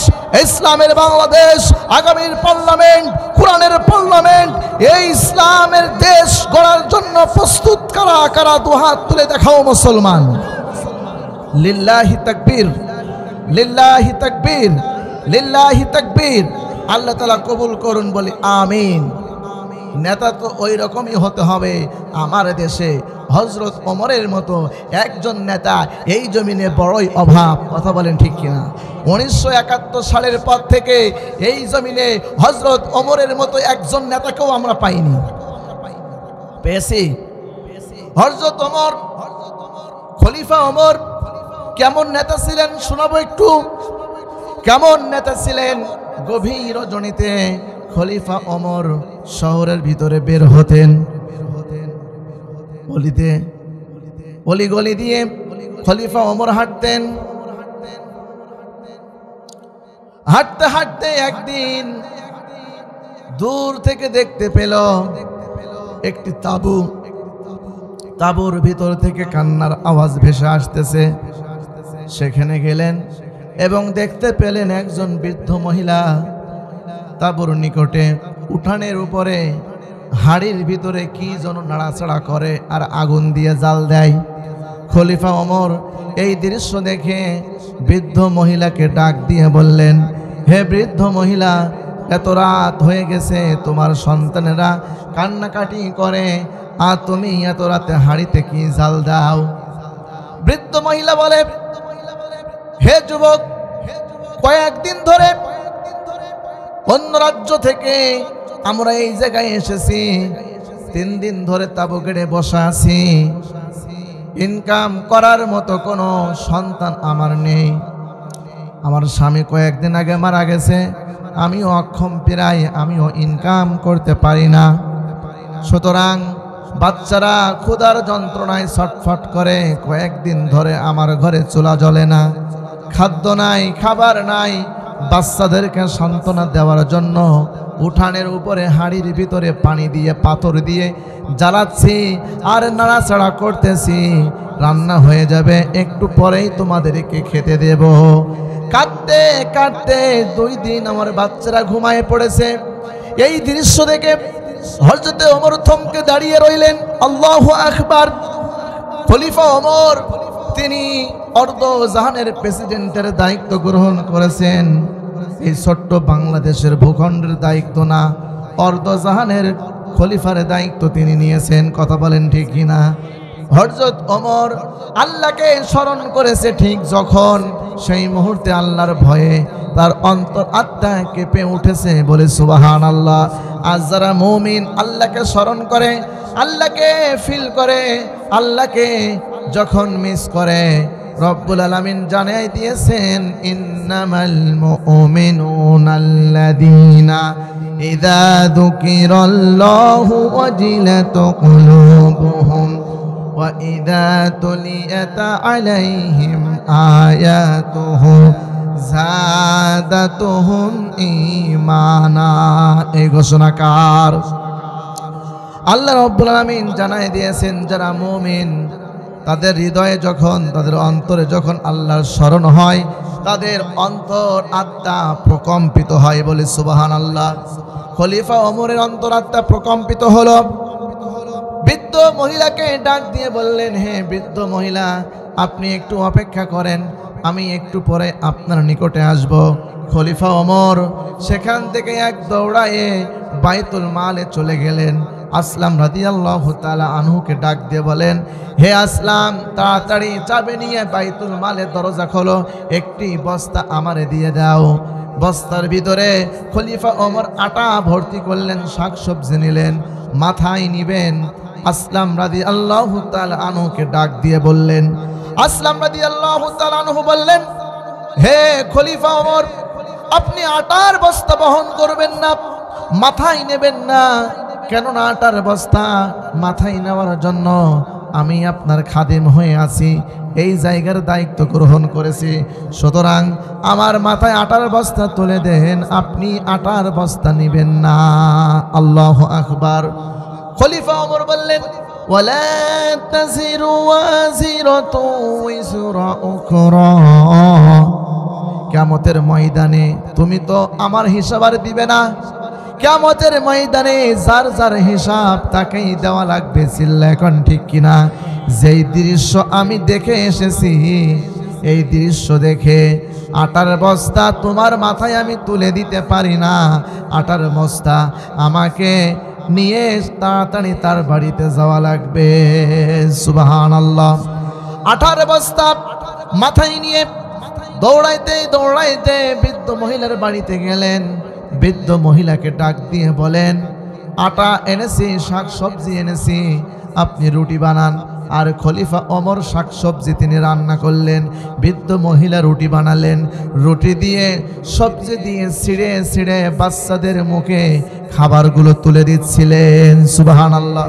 ইসলামের বাংলাদেশ, আগামীর পার্লামেন্ট কোরআনের পার্লামেন্ট। এই ইসলামের দেশ গড়ার জন্য প্রস্তুত কারা কারা? দুহাত তুলে দেখাও মুসলমান। লিল্লাহি তাকবীর, লিল্লাহি তাকবীর, লিল্লাহি তাকবীর। আল্লাহ তাআলা কবুল করুন, বলি আমিন। নেতা তো ওই রকমই হতে হবে। আমার দেশে হযরত ওমরের মতো একজন নেতা এই জমিনে বড়ই অভাব। কথা বলেন ঠিক কিনা? 1971 সালের পর থেকে এই জমিনে হযরত ওমরের মতো একজন নেতাকেও আমরা পাইনি। পেয়েছি হযরত ওমর, খলিফা ওমর কেমন নেতা ছিলেন শোনাবো একটু। কেমন নেতা ছিলেন? গভীর রজনীতে খলিফা ওমর শহরের ভিতরে বের হতেন, অলিতে অলিগলি দিয়ে খলিফা ওমর হাঁটতেন। হাঁটতে হাঁটতে একদিন দূর থেকে দেখতে পেল একটি তাঁবু। তাঁবুর ভিতর থেকে কান্নার আওয়াজ ভেসে আসতেছে। সেখানে গেলেন এবং দেখতে পেলেন একজন বৃদ্ধ মহিলা তাঁবুর নিকটে উঠানের উপরে হাড়ির ভিতরে কি যেন নাড়াচাড়া করে আর আগুন দিয়ে জাল দেয়। খলিফা ওমর এই দৃশ্য দেখে বৃদ্ধ মহিলাকে ডাক দিয়ে বললেন, হে বৃদ্ধ মহিলা, এত রাত হয়ে গেছে, তোমার সন্তানেরা কান্নাকাটি করে, আর তুমি এত রাতে হাড়িতে কি জাল দাও? বৃদ্ধ মহিলা বলে, হে যুবক, কয়েকদিন ধরে অন্য রাজ্য থেকে আমরা এই জায়গায় এসেছি। 3 দিন ধরে তাঁবু গেড়ে বসা আছি। ইনকাম করার মতো কোনো সন্তান আমার নেই। আমার স্বামী কয়েকদিন আগে মারা গেছে। আমিও অক্ষম, প্রায় আমিও ইনকাম করতে পারি না। সুতরাং বাচ্চারা ক্ষুধার যন্ত্রণায় ছটফট করে। কয়েকদিন ধরে আমার ঘরে চুলা জ্বলে না, খাদ্য নাই, খাবার নাই। বাচ্চাদেরকে সান্ত্বনা দেওয়ার জন্য উঠানের উপরে হাড়ির ভিতরে পানি দিয়ে পাথর দিয়ে জ্বালাচ্ছি আর নাড়াচাড়া করতেছি। রান্না হয়ে যাবে, একটু পরেই তোমাদেরকে খেতে দেব। কাঁদতে কাঁদতে 2 দিন আমার বাচ্চারা ঘুমায় পড়েছে। এই দৃশ্য দেখে হযরত ওমর থমকে দাঁড়িয়ে রইলেন। আল্লাহু আকবার। খলিফা ওমর তিনি অর্ধ জাহানের প্রেসিডেন্টের দায়িত্ব গ্রহণ করেছেন। এই ছোট্ট বাংলাদেশের ভূখণ্ডের দায়িত্ব না, অর্ধ জাহানের খলিফার দায়িত্ব তিনি নিয়েছেন। কথা বলেন ঠিক কিনা? হযরত ওমর আল্লাহকে স্মরণ করেছে ঠিক যখন, সেই মুহূর্তে আল্লাহর ভয়ে তার অন্তর আত্মা কেঁপে উঠেছে। বলে সুবহানাল্লাহ। আজ যারা মুমিন আল্লাহকে স্মরণ করে, আল্লাহকে ফিল করে, আল্লাহকে যখন মিস করে, রব্বুল আলামিন জানাই দিয়েছেন, ইন্নামাল মুমিনুনাল্লাযীনা ইযা যুকিরাল্লাহু ওয়াজিলাত কুলুবুহুম ওয়া ইযা তুলিয়াত আলাইহিম আয়াতুহু যাদাতুহুম ঈমানা। এই ঘোষণাকার আল্লাহ রব্বুল আলামিন জানাই দিয়েছেন, যারা মুমিন তাদের হৃদয়ে যখন, তাদের অন্তরে যখন আল্লাহর স্মরণ হয়, তাদের অন্তর আত্মা প্রকম্পিত হয়। বলে সুবহানাল্লাহ। খলিফা ওমরের অন্তর আত্মা প্রকম্পিত হলো। বৃদ্ধ মহিলাকে ডাক দিয়ে বললেন, হে বৃদ্ধ মহিলা, আপনি একটু অপেক্ষা করেন, আমি একটু পরে আপনার নিকটে আসব। খলিফা ওমর সেখান থেকে এক দৌড়ায়ে বাইতুল মালে চলে গেলেন। আসলাম রাদিয়াল্লাহু তাআলা আনহুকে ডাক দিয়ে বলেন, হে আসলাম, তাড়াতাড়ি চাবি নিয়ে বাইতুল মালের দরজা খোলো, একটি বস্তা আমারে দিয়ে দাও। বস্তার ভিতরে খলিফা ওমর আটা ভর্তি করলেন, শাকসবজি নিলেন, মাথায় নিবেন। আসলাম রাদিয়াল্লাহু তাআলা আনহুকে ডাক দিয়ে বললেন, আসলাম রাদিয়াল্লাহু তাআলা আনহু বললেন, হে খলিফা ওমর, আপনি আটার বস্তা বহন করবেন না, মাথায় নেবেন না। কেননা আটার বস্তা মাথায় নেওয়ার জন্য আমি আপনার খাদেম হয়ে আছি, এই জায়গার দায়িত্ব গ্রহণ করেছি। সুতরাং আমার মাথায় আটার বস্তা তুলে দেন, আপনি আটার বস্তা নেবেন না। আল্লাহু আকবার। খলিফা ওমর বললেন, ওয়ালা তাজিরু ওয়াজিরাতু উযরা উখরা। কিয়ামতের ময়দানে তুমি তো আমার হিসাব আর দিবে না, কিয়ামতের ময়দানে যার যার হিসাব তাকেই দেওয়া লাগবে। চিল্লা এখন ঠিক কিনা? যেই দৃশ্য আমি দেখে এসেছি, এই দৃশ্য দেখে আটার বস্তা তোমার মাথায় আমি তুলে দিতে পারি না। আটার বস্তা আমাকে নিয়ে তাড়াতাড়ি তার বাড়িতে যাওয়া লাগবে। সুবহানাল্লাহ। আটার বস্তা মাথায় নিয়ে দৌড়াইতে দৌড়াইতে বৃদ্ধ মহিলার বাড়িতে গেলেন। বৃদ্ধ মহিলাকে ডাক দিয়ে বলেন, আটা এনেছি, শাক সবজি এনেছি, আপনি রুটি বানান। আর খলিফা ওমর শাক সবজি তিনি রান্না করলেন, বৃদ্ধ মহিলা রুটি বানালেন। রুটি দিয়ে সবজি দিয়ে ছিঁড়ে ছিঁড়ে বাচ্চাদের মুখে খাবারগুলো তুলে দিচ্ছিলেন। সুবহানাল্লাহ।